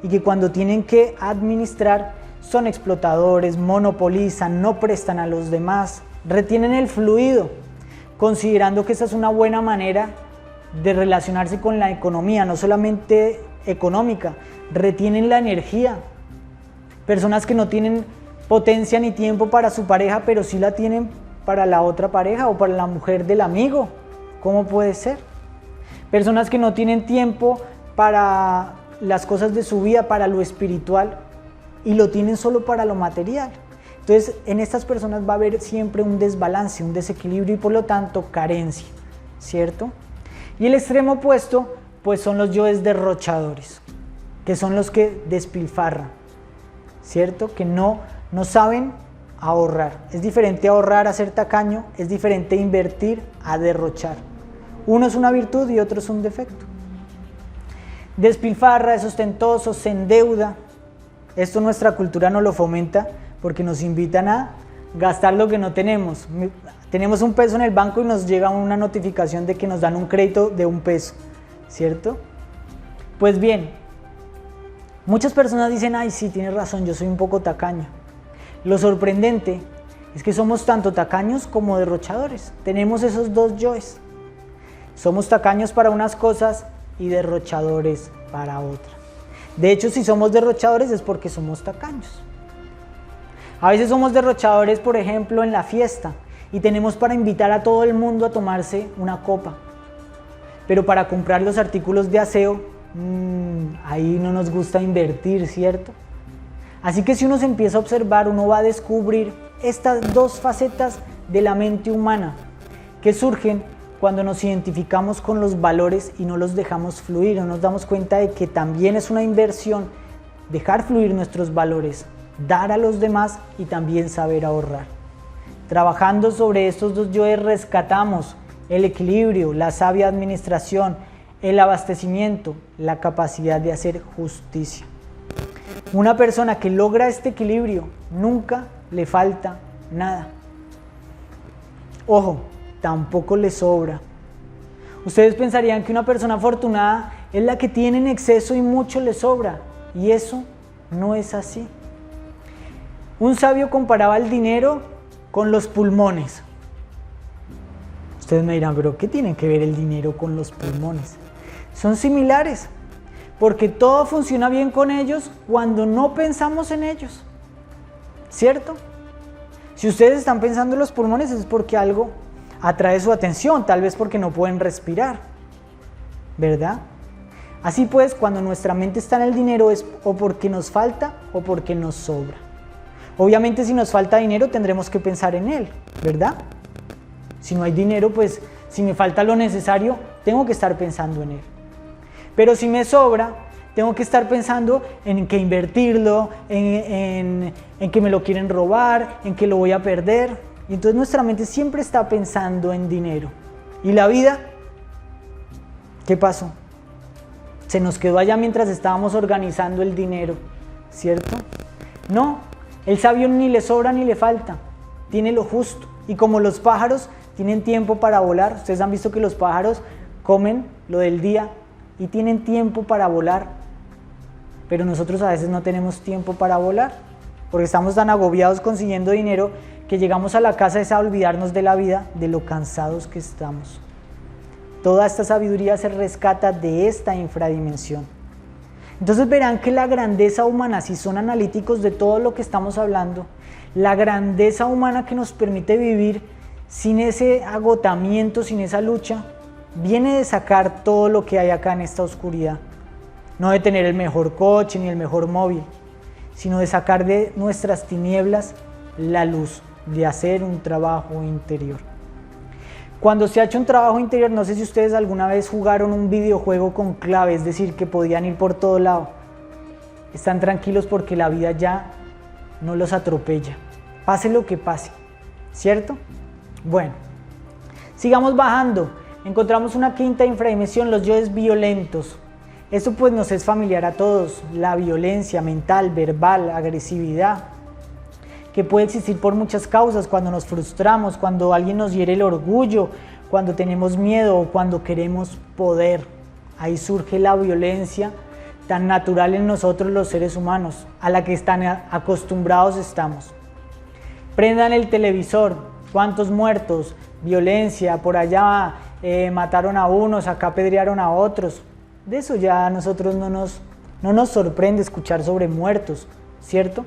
y que cuando tienen que administrar son explotadores, monopolizan, no prestan a los demás, retienen el fluido, considerando que esa es una buena manera de relacionarse con la economía, no solamente económica, retienen la energía. Personas que no tienen potencia ni tiempo para su pareja, pero sí la tienen para la otra pareja o para la mujer del amigo. ¿Cómo puede ser? Personas que no tienen tiempo para las cosas de su vida, para lo espiritual, y lo tienen solo para lo material. Entonces, en estas personas va a haber siempre un desbalance, un desequilibrio y por lo tanto carencia, ¿cierto? Y el extremo opuesto, pues son los yoes derrochadores, que son los que despilfarran, ¿cierto? Que no saben ahorrar. Es diferente ahorrar a ser tacaño, es diferente invertir a derrochar. Uno es una virtud y otro es un defecto. Despilfarra, es ostentoso, se endeuda. Esto nuestra cultura no lo fomenta porque nos invitan a gastar lo que no tenemos. Tenemos $1 en el banco y nos llega una notificación de que nos dan un crédito de $1, ¿cierto? Pues bien, muchas personas dicen, ay, sí, tienes razón, yo soy un poco tacaño. Lo sorprendente es que somos tanto tacaños como derrochadores. Tenemos esos dos yoes. Somos tacaños para unas cosas y derrochadores para otras. De hecho, si somos derrochadores es porque somos tacaños. A veces somos derrochadores, por ejemplo, en la fiesta y tenemos para invitar a todo el mundo a tomarse una copa. Pero para comprar los artículos de aseo, ahí no nos gusta invertir, ¿cierto? Así que si uno se empieza a observar, uno va a descubrir estas dos facetas de la mente humana que surgen cuando nos identificamos con los valores y no los dejamos fluir, no nos damos cuenta de que también es una inversión dejar fluir nuestros valores, dar a los demás y también saber ahorrar. Trabajando sobre estos dos yoes rescatamos el equilibrio, la sabia administración, el abastecimiento, la capacidad de hacer justicia. Una persona que logra este equilibrio nunca le falta nada. Ojo, tampoco le sobra. Ustedes pensarían que una persona afortunada es la que tiene en exceso y mucho le sobra, y eso no es así. Un sabio comparaba el dinero con los pulmones. Ustedes me dirán, pero ¿qué tiene que ver el dinero con los pulmones? Son similares, porque todo funciona bien con ellos cuando no pensamos en ellos, ¿cierto? Si ustedes están pensando en los pulmones es porque algo atrae su atención, tal vez porque no pueden respirar, ¿verdad? Así pues, cuando nuestra mente está en el dinero es o porque nos falta o porque nos sobra. Obviamente si nos falta dinero tendremos que pensar en él, ¿verdad? Si no hay dinero, pues si me falta lo necesario, tengo que estar pensando en él. Pero si me sobra, tengo que estar pensando en que invertirlo, en que me lo quieren robar, en que lo voy a perder. Y entonces nuestra mente siempre está pensando en dinero. ¿Y la vida? ¿Qué pasó? Se nos quedó allá mientras estábamos organizando el dinero, ¿cierto? No, el sabio ni le sobra ni le falta, tiene lo justo. Y como los pájaros tienen tiempo para volar, ustedes han visto que los pájaros comen lo del día y tienen tiempo para volar, pero nosotros a veces no tenemos tiempo para volar, porque estamos tan agobiados consiguiendo dinero que llegamos a la casa es a olvidarnos de la vida, de lo cansados que estamos. Toda esta sabiduría se rescata de esta infradimensión. Entonces verán que la grandeza humana, si son analíticos de todo lo que estamos hablando, la grandeza humana que nos permite vivir sin ese agotamiento, sin esa lucha, viene de sacar todo lo que hay acá en esta oscuridad. No de tener el mejor coche ni el mejor móvil, sino de sacar de nuestras tinieblas la luz, de hacer un trabajo interior. Cuando se ha hecho un trabajo interior, no sé si ustedes alguna vez jugaron un videojuego con clave, es decir, que podían ir por todo lado. Están tranquilos porque la vida ya no los atropella, pase lo que pase, ¿cierto? Bueno, sigamos bajando. Encontramos una quinta infradimensión, los yoes violentos. Esto pues nos es familiar a todos, la violencia mental, verbal, agresividad, que puede existir por muchas causas, cuando nos frustramos, cuando alguien nos hiere el orgullo, cuando tenemos miedo o cuando queremos poder. Ahí surge la violencia tan natural en nosotros los seres humanos, a la que tan acostumbrados estamos. Prendan el televisor, cuántos muertos, violencia, por allá mataron a unos, acá apedrearon a otros. De eso ya a nosotros no nos sorprende escuchar sobre muertos, ¿cierto?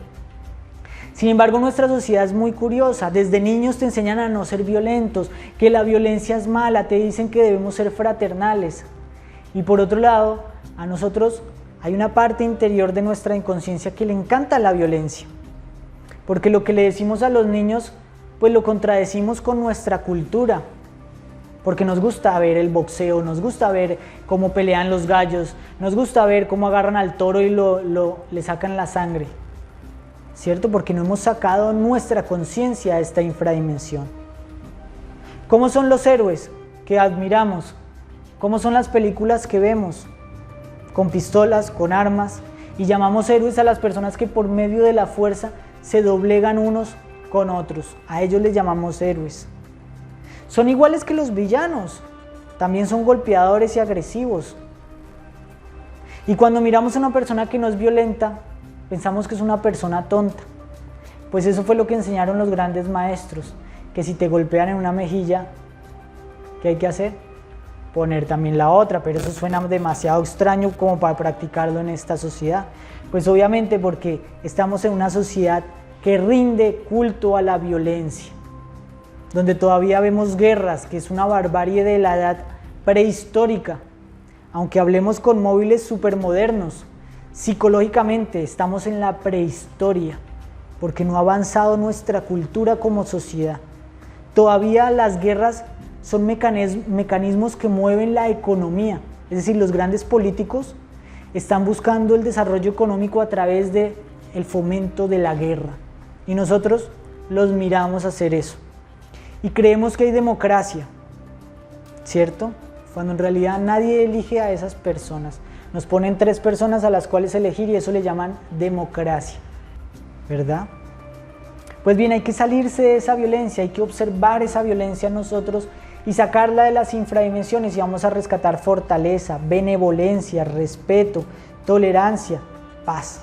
Sin embargo, nuestra sociedad es muy curiosa. Desde niños te enseñan a no ser violentos, que la violencia es mala, te dicen que debemos ser fraternales. Y por otro lado, a nosotros hay una parte interior de nuestra inconsciencia que le encanta la violencia. Porque lo que le decimos a los niños, pues lo contradecimos con nuestra cultura. Porque nos gusta ver el boxeo, nos gusta ver cómo pelean los gallos, nos gusta ver cómo agarran al toro y le sacan la sangre, ¿cierto? Porque no hemos sacado nuestra conciencia a esta infradimensión. ¿Cómo son los héroes que admiramos? ¿Cómo son las películas que vemos? Con pistolas, con armas, y llamamos héroes a las personas que por medio de la fuerza se doblegan unos con otros. A ellos les llamamos héroes. Son iguales que los villanos, también son golpeadores y agresivos. Y cuando miramos a una persona que no es violenta, pensamos que es una persona tonta. Pues eso fue lo que enseñaron los grandes maestros, que si te golpean en una mejilla, ¿qué hay que hacer? Poner también la otra, pero eso suena demasiado extraño como para practicarlo en esta sociedad. Pues obviamente porque estamos en una sociedad que rinde culto a la violencia, donde todavía vemos guerras, que es una barbarie de la edad prehistórica. Aunque hablemos con móviles supermodernos, psicológicamente estamos en la prehistoria, porque no ha avanzado nuestra cultura como sociedad. Todavía las guerras son mecanismos que mueven la economía, es decir, los grandes políticos están buscando el desarrollo económico a través del fomento de la guerra, y nosotros los miramos hacer eso. Y creemos que hay democracia, ¿cierto? Cuando en realidad nadie elige a esas personas. Nos ponen 3 personas a las cuales elegir y eso le llaman democracia, ¿verdad? Pues bien, hay que salirse de esa violencia, hay que observar esa violencia en nosotros y sacarla de las infradimensiones, y vamos a rescatar fortaleza, benevolencia, respeto, tolerancia, paz.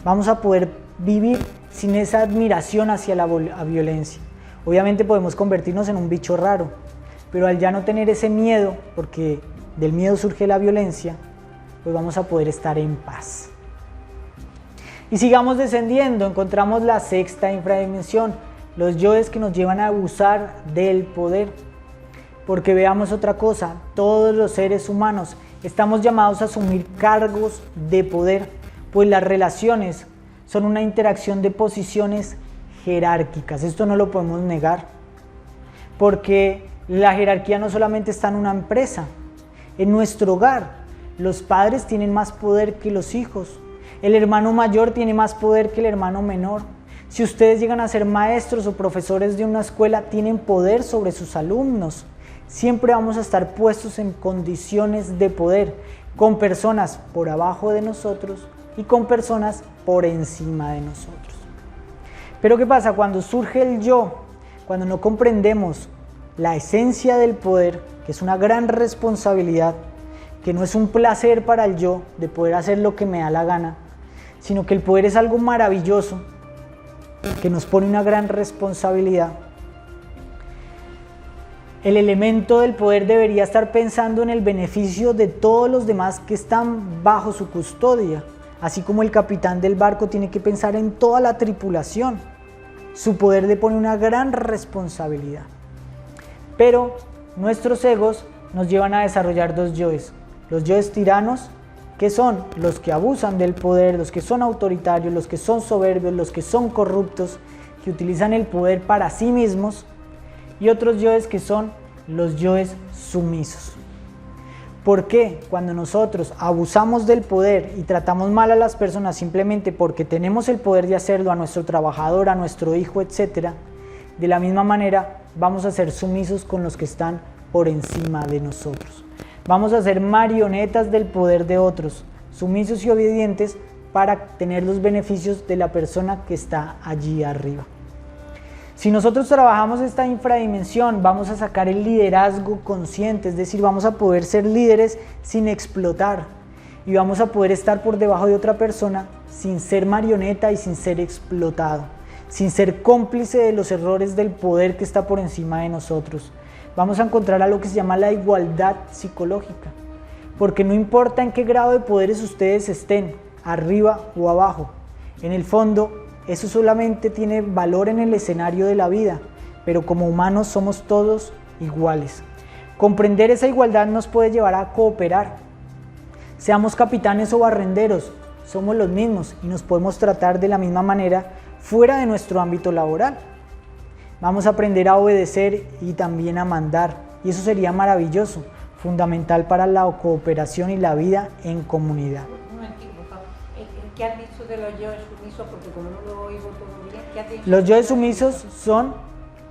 Vamos a poder vivir sin esa admiración hacia la violencia. Obviamente podemos convertirnos en un bicho raro, pero al ya no tener ese miedo, porque del miedo surge la violencia, pues vamos a poder estar en paz. Y sigamos descendiendo, encontramos la 6ª infradimensión, los yoes que nos llevan a abusar del poder. Porque veamos otra cosa, todos los seres humanos estamos llamados a asumir cargos de poder, pues las relaciones son una interacción de posiciones jerárquicas. Esto no lo podemos negar, porque la jerarquía no solamente está en una empresa, en nuestro hogar. Los padres tienen más poder que los hijos, el hermano mayor tiene más poder que el hermano menor. Si ustedes llegan a ser maestros o profesores de una escuela, tienen poder sobre sus alumnos. Siempre vamos a estar puestos en condiciones de poder, con personas por abajo de nosotros y con personas por encima de nosotros. Pero ¿qué pasa? Cuando surge el yo, cuando no comprendemos la esencia del poder, que es una gran responsabilidad, que no es un placer para el yo de poder hacer lo que me da la gana, sino que el poder es algo maravilloso, que nos pone una gran responsabilidad. El elemento del poder debería estar pensando en el beneficio de todos los demás que están bajo su custodia, así como el capitán del barco tiene que pensar en toda la tripulación. Su poder le pone una gran responsabilidad. Pero nuestros egos nos llevan a desarrollar 2 yoes. Los yoes tiranos, que son los que abusan del poder, los que son autoritarios, los que son soberbios, los que son corruptos, que utilizan el poder para sí mismos, y otros yoes que son los yoes sumisos. ¿Por qué? Cuando nosotros abusamos del poder y tratamos mal a las personas simplemente porque tenemos el poder de hacerlo, a nuestro trabajador, a nuestro hijo, etc., de la misma manera vamos a ser sumisos con los que están por encima de nosotros. Vamos a ser marionetas del poder de otros, sumisos y obedientes para tener los beneficios de la persona que está allí arriba. Si nosotros trabajamos esta infradimensión, vamos a sacar el liderazgo consciente, es decir, vamos a poder ser líderes sin explotar y vamos a poder estar por debajo de otra persona sin ser marioneta y sin ser explotado, sin ser cómplice de los errores del poder que está por encima de nosotros. Vamos a encontrar algo que se llama la igualdad psicológica, porque no importa en qué grado de poderes ustedes estén, arriba o abajo, en el fondo, eso solamente tiene valor en el escenario de la vida, pero como humanos somos todos iguales. Comprender esa igualdad nos puede llevar a cooperar. Seamos capitanes o barrenderos, somos los mismos y nos podemos tratar de la misma manera fuera de nuestro ámbito laboral. Vamos a aprender a obedecer y también a mandar, y eso sería maravilloso, fundamental para la cooperación y la vida en comunidad. ¿Qué has dicho de los yoes sumisos? Porque como no lo oigo todo bien, ¿qué has dicho? Los yoes sumisos son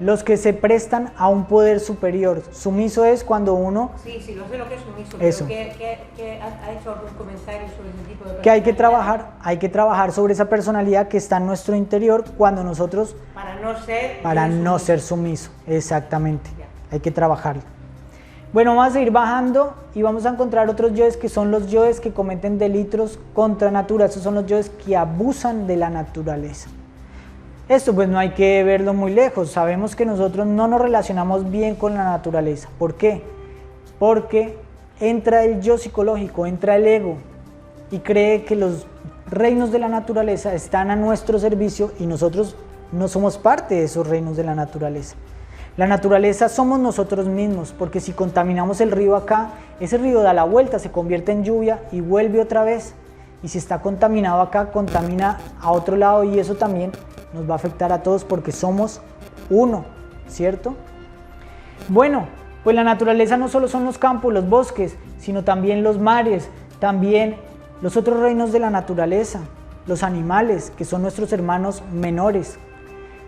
los que se prestan a un poder superior. Sumiso es cuando uno... Sí, lo sé lo que es sumiso, eso. pero ¿qué ha hecho algún comentario sobre ese tipo de personalidad? Que hay que trabajar sobre esa personalidad que está en nuestro interior cuando nosotros... Para no ser sumiso, exactamente. Ya. Hay que trabajarlo. Bueno, vamos a seguir bajando y vamos a encontrar otros yoes que son los yoes que cometen delitos contra naturaleza. Esos son los yoes que abusan de la naturaleza. Esto pues no hay que verlo muy lejos. Sabemos que nosotros no nos relacionamos bien con la naturaleza. ¿Por qué? Porque entra el yo psicológico, entra el ego y cree que los reinos de la naturaleza están a nuestro servicio y nosotros no somos parte de esos reinos de la naturaleza. La naturaleza somos nosotros mismos, porque si contaminamos el río acá, ese río da la vuelta, se convierte en lluvia y vuelve otra vez. Y si está contaminado acá, contamina a otro lado y eso también nos va a afectar a todos porque somos uno, ¿cierto? Bueno, pues la naturaleza no solo son los campos, los bosques, sino también los mares, también los otros reinos de la naturaleza, los animales, que son nuestros hermanos menores,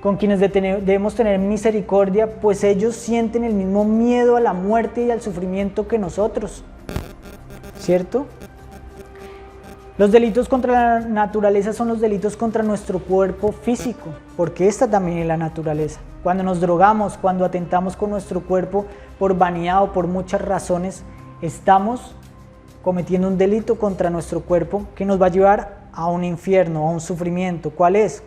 con quienes debemos tener misericordia, pues ellos sienten el mismo miedo a la muerte y al sufrimiento que nosotros, ¿cierto? Los delitos contra la naturaleza son los delitos contra nuestro cuerpo físico, porque esta también es la naturaleza. Cuando nos drogamos, cuando atentamos con nuestro cuerpo por vanidad o por muchas razones, estamos cometiendo un delito contra nuestro cuerpo que nos va a llevar a un infierno, a un sufrimiento. ¿Cuál es?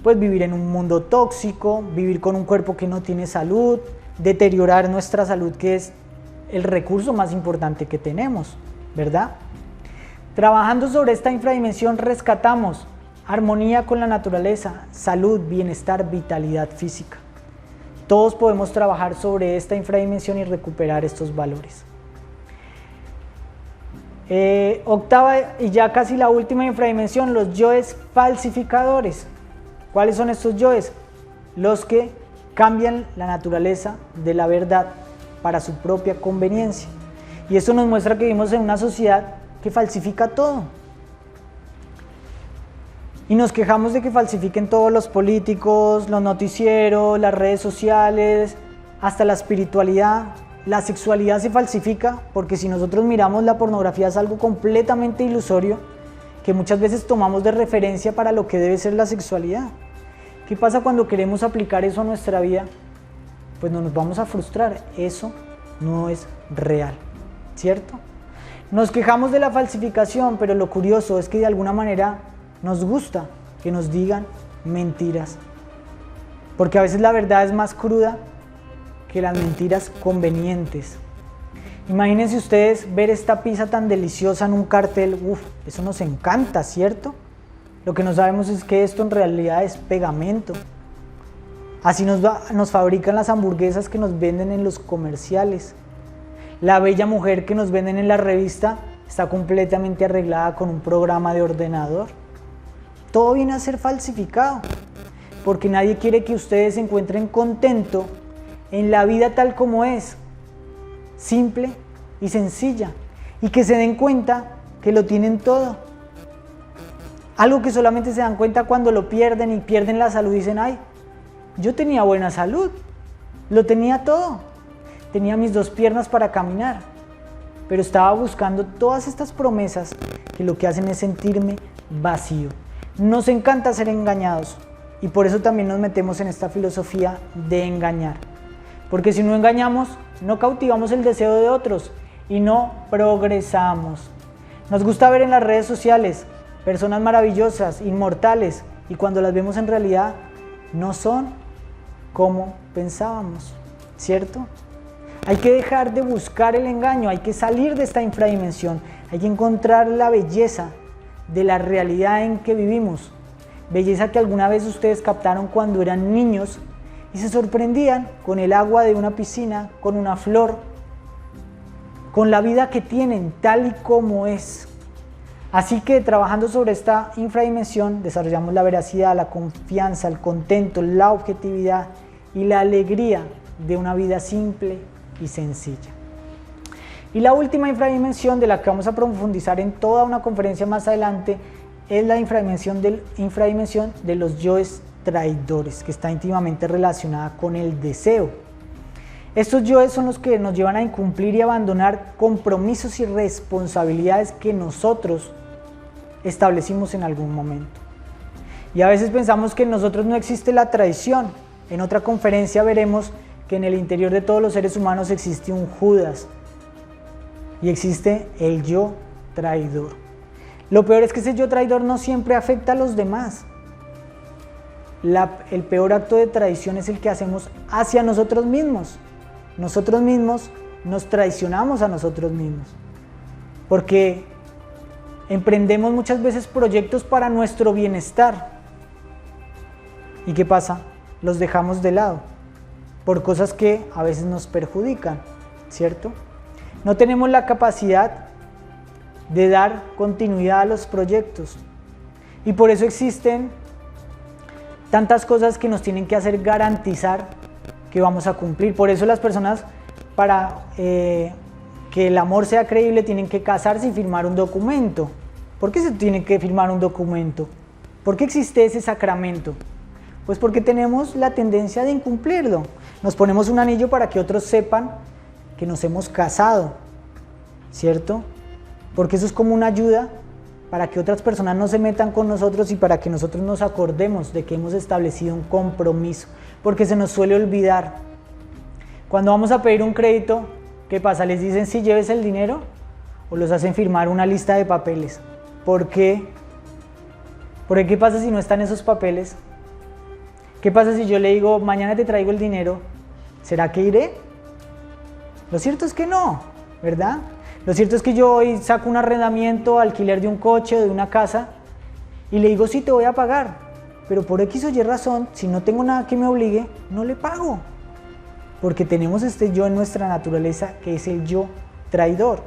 Pues vivir en un mundo tóxico, vivir con un cuerpo que no tiene salud, deteriorar nuestra salud, que es el recurso más importante que tenemos, ¿verdad? Trabajando sobre esta infradimensión rescatamos armonía con la naturaleza, salud, bienestar, vitalidad física. Todos podemos trabajar sobre esta infradimensión y recuperar estos valores. Octava y ya casi la última infradimensión, los yoes falsificadores. ¿Cuáles son estos yoes? Los que cambian la naturaleza de la verdad para su propia conveniencia. Y eso nos muestra que vivimos en una sociedad que falsifica todo. Y nos quejamos de que falsifiquen todos los políticos, los noticieros, las redes sociales, hasta la espiritualidad. La sexualidad se falsifica porque si nosotros miramos la pornografía es algo completamente ilusorio que muchas veces tomamos de referencia para lo que debe ser la sexualidad. ¿Qué pasa cuando queremos aplicar eso a nuestra vida? Pues nos vamos a frustrar. Eso no es real, ¿cierto? Nos quejamos de la falsificación, pero lo curioso es que de alguna manera nos gusta que nos digan mentiras. Porque a veces la verdad es más cruda que las mentiras convenientes. Imagínense ustedes ver esta pizza tan deliciosa en un cartel, eso nos encanta, ¿cierto? Lo que no sabemos es que esto en realidad es pegamento. Así nos fabrican las hamburguesas que nos venden en los comerciales. La bella mujer que nos venden en la revista está completamente arreglada con un programa de ordenador. Todo viene a ser falsificado, porque nadie quiere que ustedes se encuentren contentos en la vida tal como es, simple y sencilla, y que se den cuenta que lo tienen todo. Algo que solamente se dan cuenta cuando lo pierden y pierden la salud y dicen, ay, yo tenía buena salud, lo tenía todo, tenía mis 2 piernas para caminar, pero estaba buscando todas estas promesas que lo que hacen es sentirme vacío. Nos encanta ser engañados y por eso también nos metemos en esta filosofía de engañar. Porque si no engañamos, no cautivamos el deseo de otros y no progresamos. Nos gusta ver en las redes sociales personas maravillosas, inmortales, y cuando las vemos en realidad no son como pensábamos, ¿cierto? Hay que dejar de buscar el engaño, hay que salir de esta infradimensión, hay que encontrar la belleza de la realidad en que vivimos. Belleza que alguna vez ustedes captaron cuando eran niños y se sorprendían con el agua de una piscina, con una flor, con la vida que tienen tal y como es. Así que trabajando sobre esta infradimensión desarrollamos la veracidad, la confianza, el contento, la objetividad y la alegría de una vida simple y sencilla. Y la última infradimensión de la que vamos a profundizar en toda una conferencia más adelante es la infradimensión de los yoes traidores, que está íntimamente relacionada con el deseo. Estos yoes son los que nos llevan a incumplir y abandonar compromisos y responsabilidades que nosotros establecimos en algún momento. Y a veces pensamos que en nosotros no existe la traición. En otra conferencia veremos que en el interior de todos los seres humanos existe un Judas y existe el yo traidor. Lo peor es que ese yo traidor no siempre afecta a los demás. El peor acto de traición es el que hacemos hacia nosotros mismos. Nosotros mismos nos traicionamos a nosotros mismos, porque emprendemos muchas veces proyectos para nuestro bienestar. ¿Y qué pasa? Los dejamos de lado por cosas que a veces nos perjudican, ¿cierto? No tenemos la capacidad de dar continuidad a los proyectos y por eso existen tantas cosas que nos tienen que hacer garantizar que vamos a cumplir. Por eso las personas, para que el amor sea creíble, tienen que casarse y firmar un documento. ¿Por qué se tiene que firmar un documento? ¿Por qué existe ese sacramento? Pues porque tenemos la tendencia de incumplirlo. Nos ponemos un anillo para que otros sepan que nos hemos casado, ¿cierto? Porque eso es como una ayuda para que otras personas no se metan con nosotros y para que nosotros nos acordemos de que hemos establecido un compromiso, porque se nos suele olvidar. Cuando vamos a pedir un crédito, ¿qué pasa? ¿Les dicen sí, lleves el dinero? ¿O los hacen firmar una lista de papeles? ¿Por qué? Porque ¿qué pasa si no están esos papeles? ¿Qué pasa si yo le digo, mañana te traigo el dinero? ¿Será que iré? Lo cierto es que no, ¿verdad? Lo cierto es que yo hoy saco un arrendamiento, alquiler de un coche o de una casa y le digo, sí, te voy a pagar, pero por X o Y razón, si no tengo nada que me obligue, no le pago. Porque tenemos este yo en nuestra naturaleza que es el yo traidor.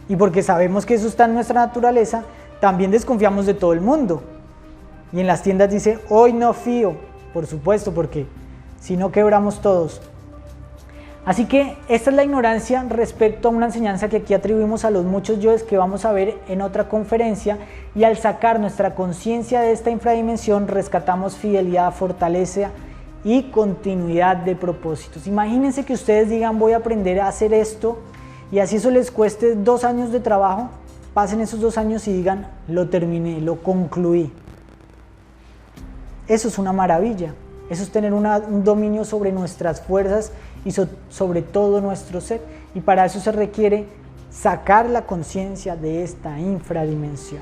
Y porque sabemos que eso está en nuestra naturaleza, también desconfiamos de todo el mundo. Y en las tiendas dice, hoy no fío, por supuesto, porque si no quebramos todos. Así que esta es la ignorancia respecto a una enseñanza que aquí atribuimos a los muchos yoes que vamos a ver en otra conferencia, y al sacar nuestra conciencia de esta infradimensión rescatamos fidelidad, fortaleza y continuidad de propósitos. Imagínense que ustedes digan, voy a aprender a hacer esto, y así eso les cueste 2 años de trabajo, pasen esos 2 años y digan, lo terminé, lo concluí. Eso es una maravilla, eso es tener un dominio sobre nuestras fuerzas y sobre todo nuestro ser, y para eso se requiere sacar la conciencia de esta infradimensión.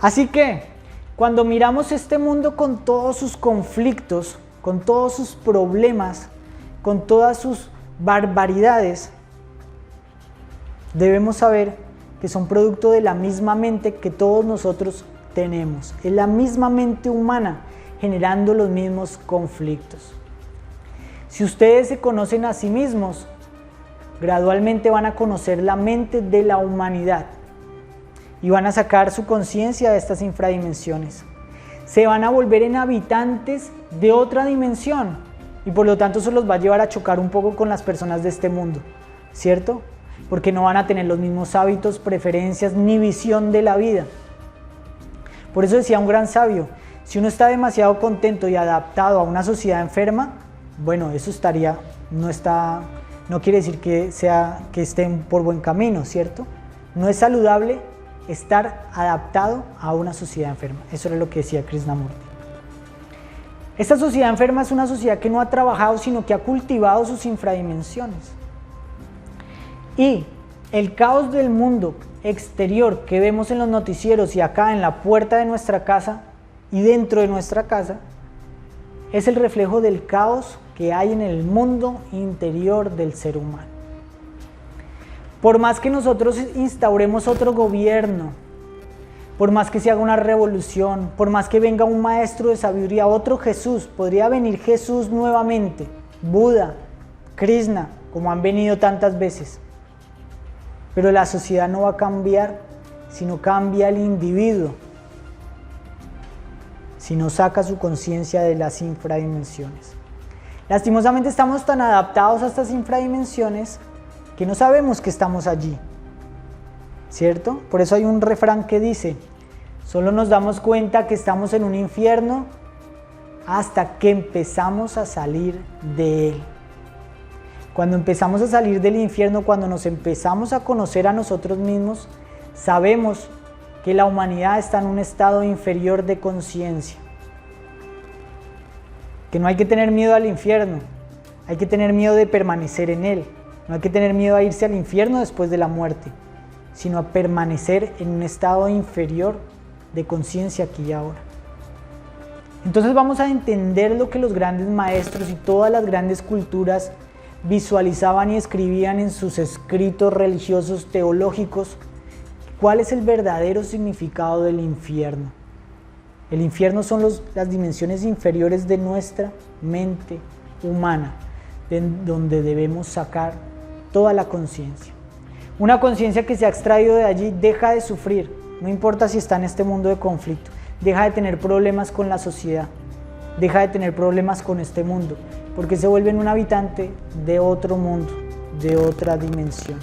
Así que cuando miramos este mundo con todos sus conflictos, con todos sus problemas, con todas sus barbaridades, debemos saber que son producto de la misma mente que todos nosotros tenemos. Es la misma mente humana generando los mismos conflictos. Si ustedes se conocen a sí mismos, gradualmente van a conocer la mente de la humanidad y van a sacar su conciencia de estas infradimensiones. Se van a volver en habitantes de otra dimensión y por lo tanto eso los va a llevar a chocar un poco con las personas de este mundo, ¿cierto? Porque no van a tener los mismos hábitos, preferencias ni visión de la vida. Por eso decía un gran sabio, si uno está demasiado contento y adaptado a una sociedad enferma, bueno, eso no está no quiere decir que estén por buen camino, ¿cierto? No es saludable estar adaptado a una sociedad enferma. Eso era lo que decía Krishnamurti. Esta sociedad enferma es una sociedad que no ha trabajado, sino que ha cultivado sus infradimensiones. Y el caos del mundo exterior que vemos en los noticieros y acá en la puerta de nuestra casa y dentro de nuestra casa es el reflejo del caos que hay en el mundo interior del ser humano. Por más que nosotros instauremos otro gobierno, por más que se haga una revolución, por más que venga un maestro de sabiduría, otro Jesús, podría venir Jesús nuevamente, Buda, Krishna, como han venido tantas veces. Pero la sociedad no va a cambiar, sino cambia el individuo, si no saca su conciencia de las infradimensiones. Lastimosamente estamos tan adaptados a estas infradimensiones que no sabemos que estamos allí, ¿cierto? Por eso hay un refrán que dice, solo nos damos cuenta que estamos en un infierno hasta que empezamos a salir de él. Cuando empezamos a salir del infierno, cuando nos empezamos a conocer a nosotros mismos, sabemos que la humanidad está en un estado inferior de conciencia. Que no hay que tener miedo al infierno, hay que tener miedo de permanecer en él. No hay que tener miedo a irse al infierno después de la muerte, sino a permanecer en un estado inferior de conciencia aquí y ahora. Entonces vamos a entender lo que los grandes maestros y todas las grandes culturas visualizaban y escribían en sus escritos religiosos teológicos. ¿Cuál es el verdadero significado del infierno? El infierno son las dimensiones inferiores de nuestra mente humana, donde debemos sacar toda la conciencia. Una conciencia que se ha extraído de allí deja de sufrir, no importa si está en este mundo de conflicto, deja de tener problemas con la sociedad, deja de tener problemas con este mundo, porque se vuelve un habitante de otro mundo, de otra dimensión.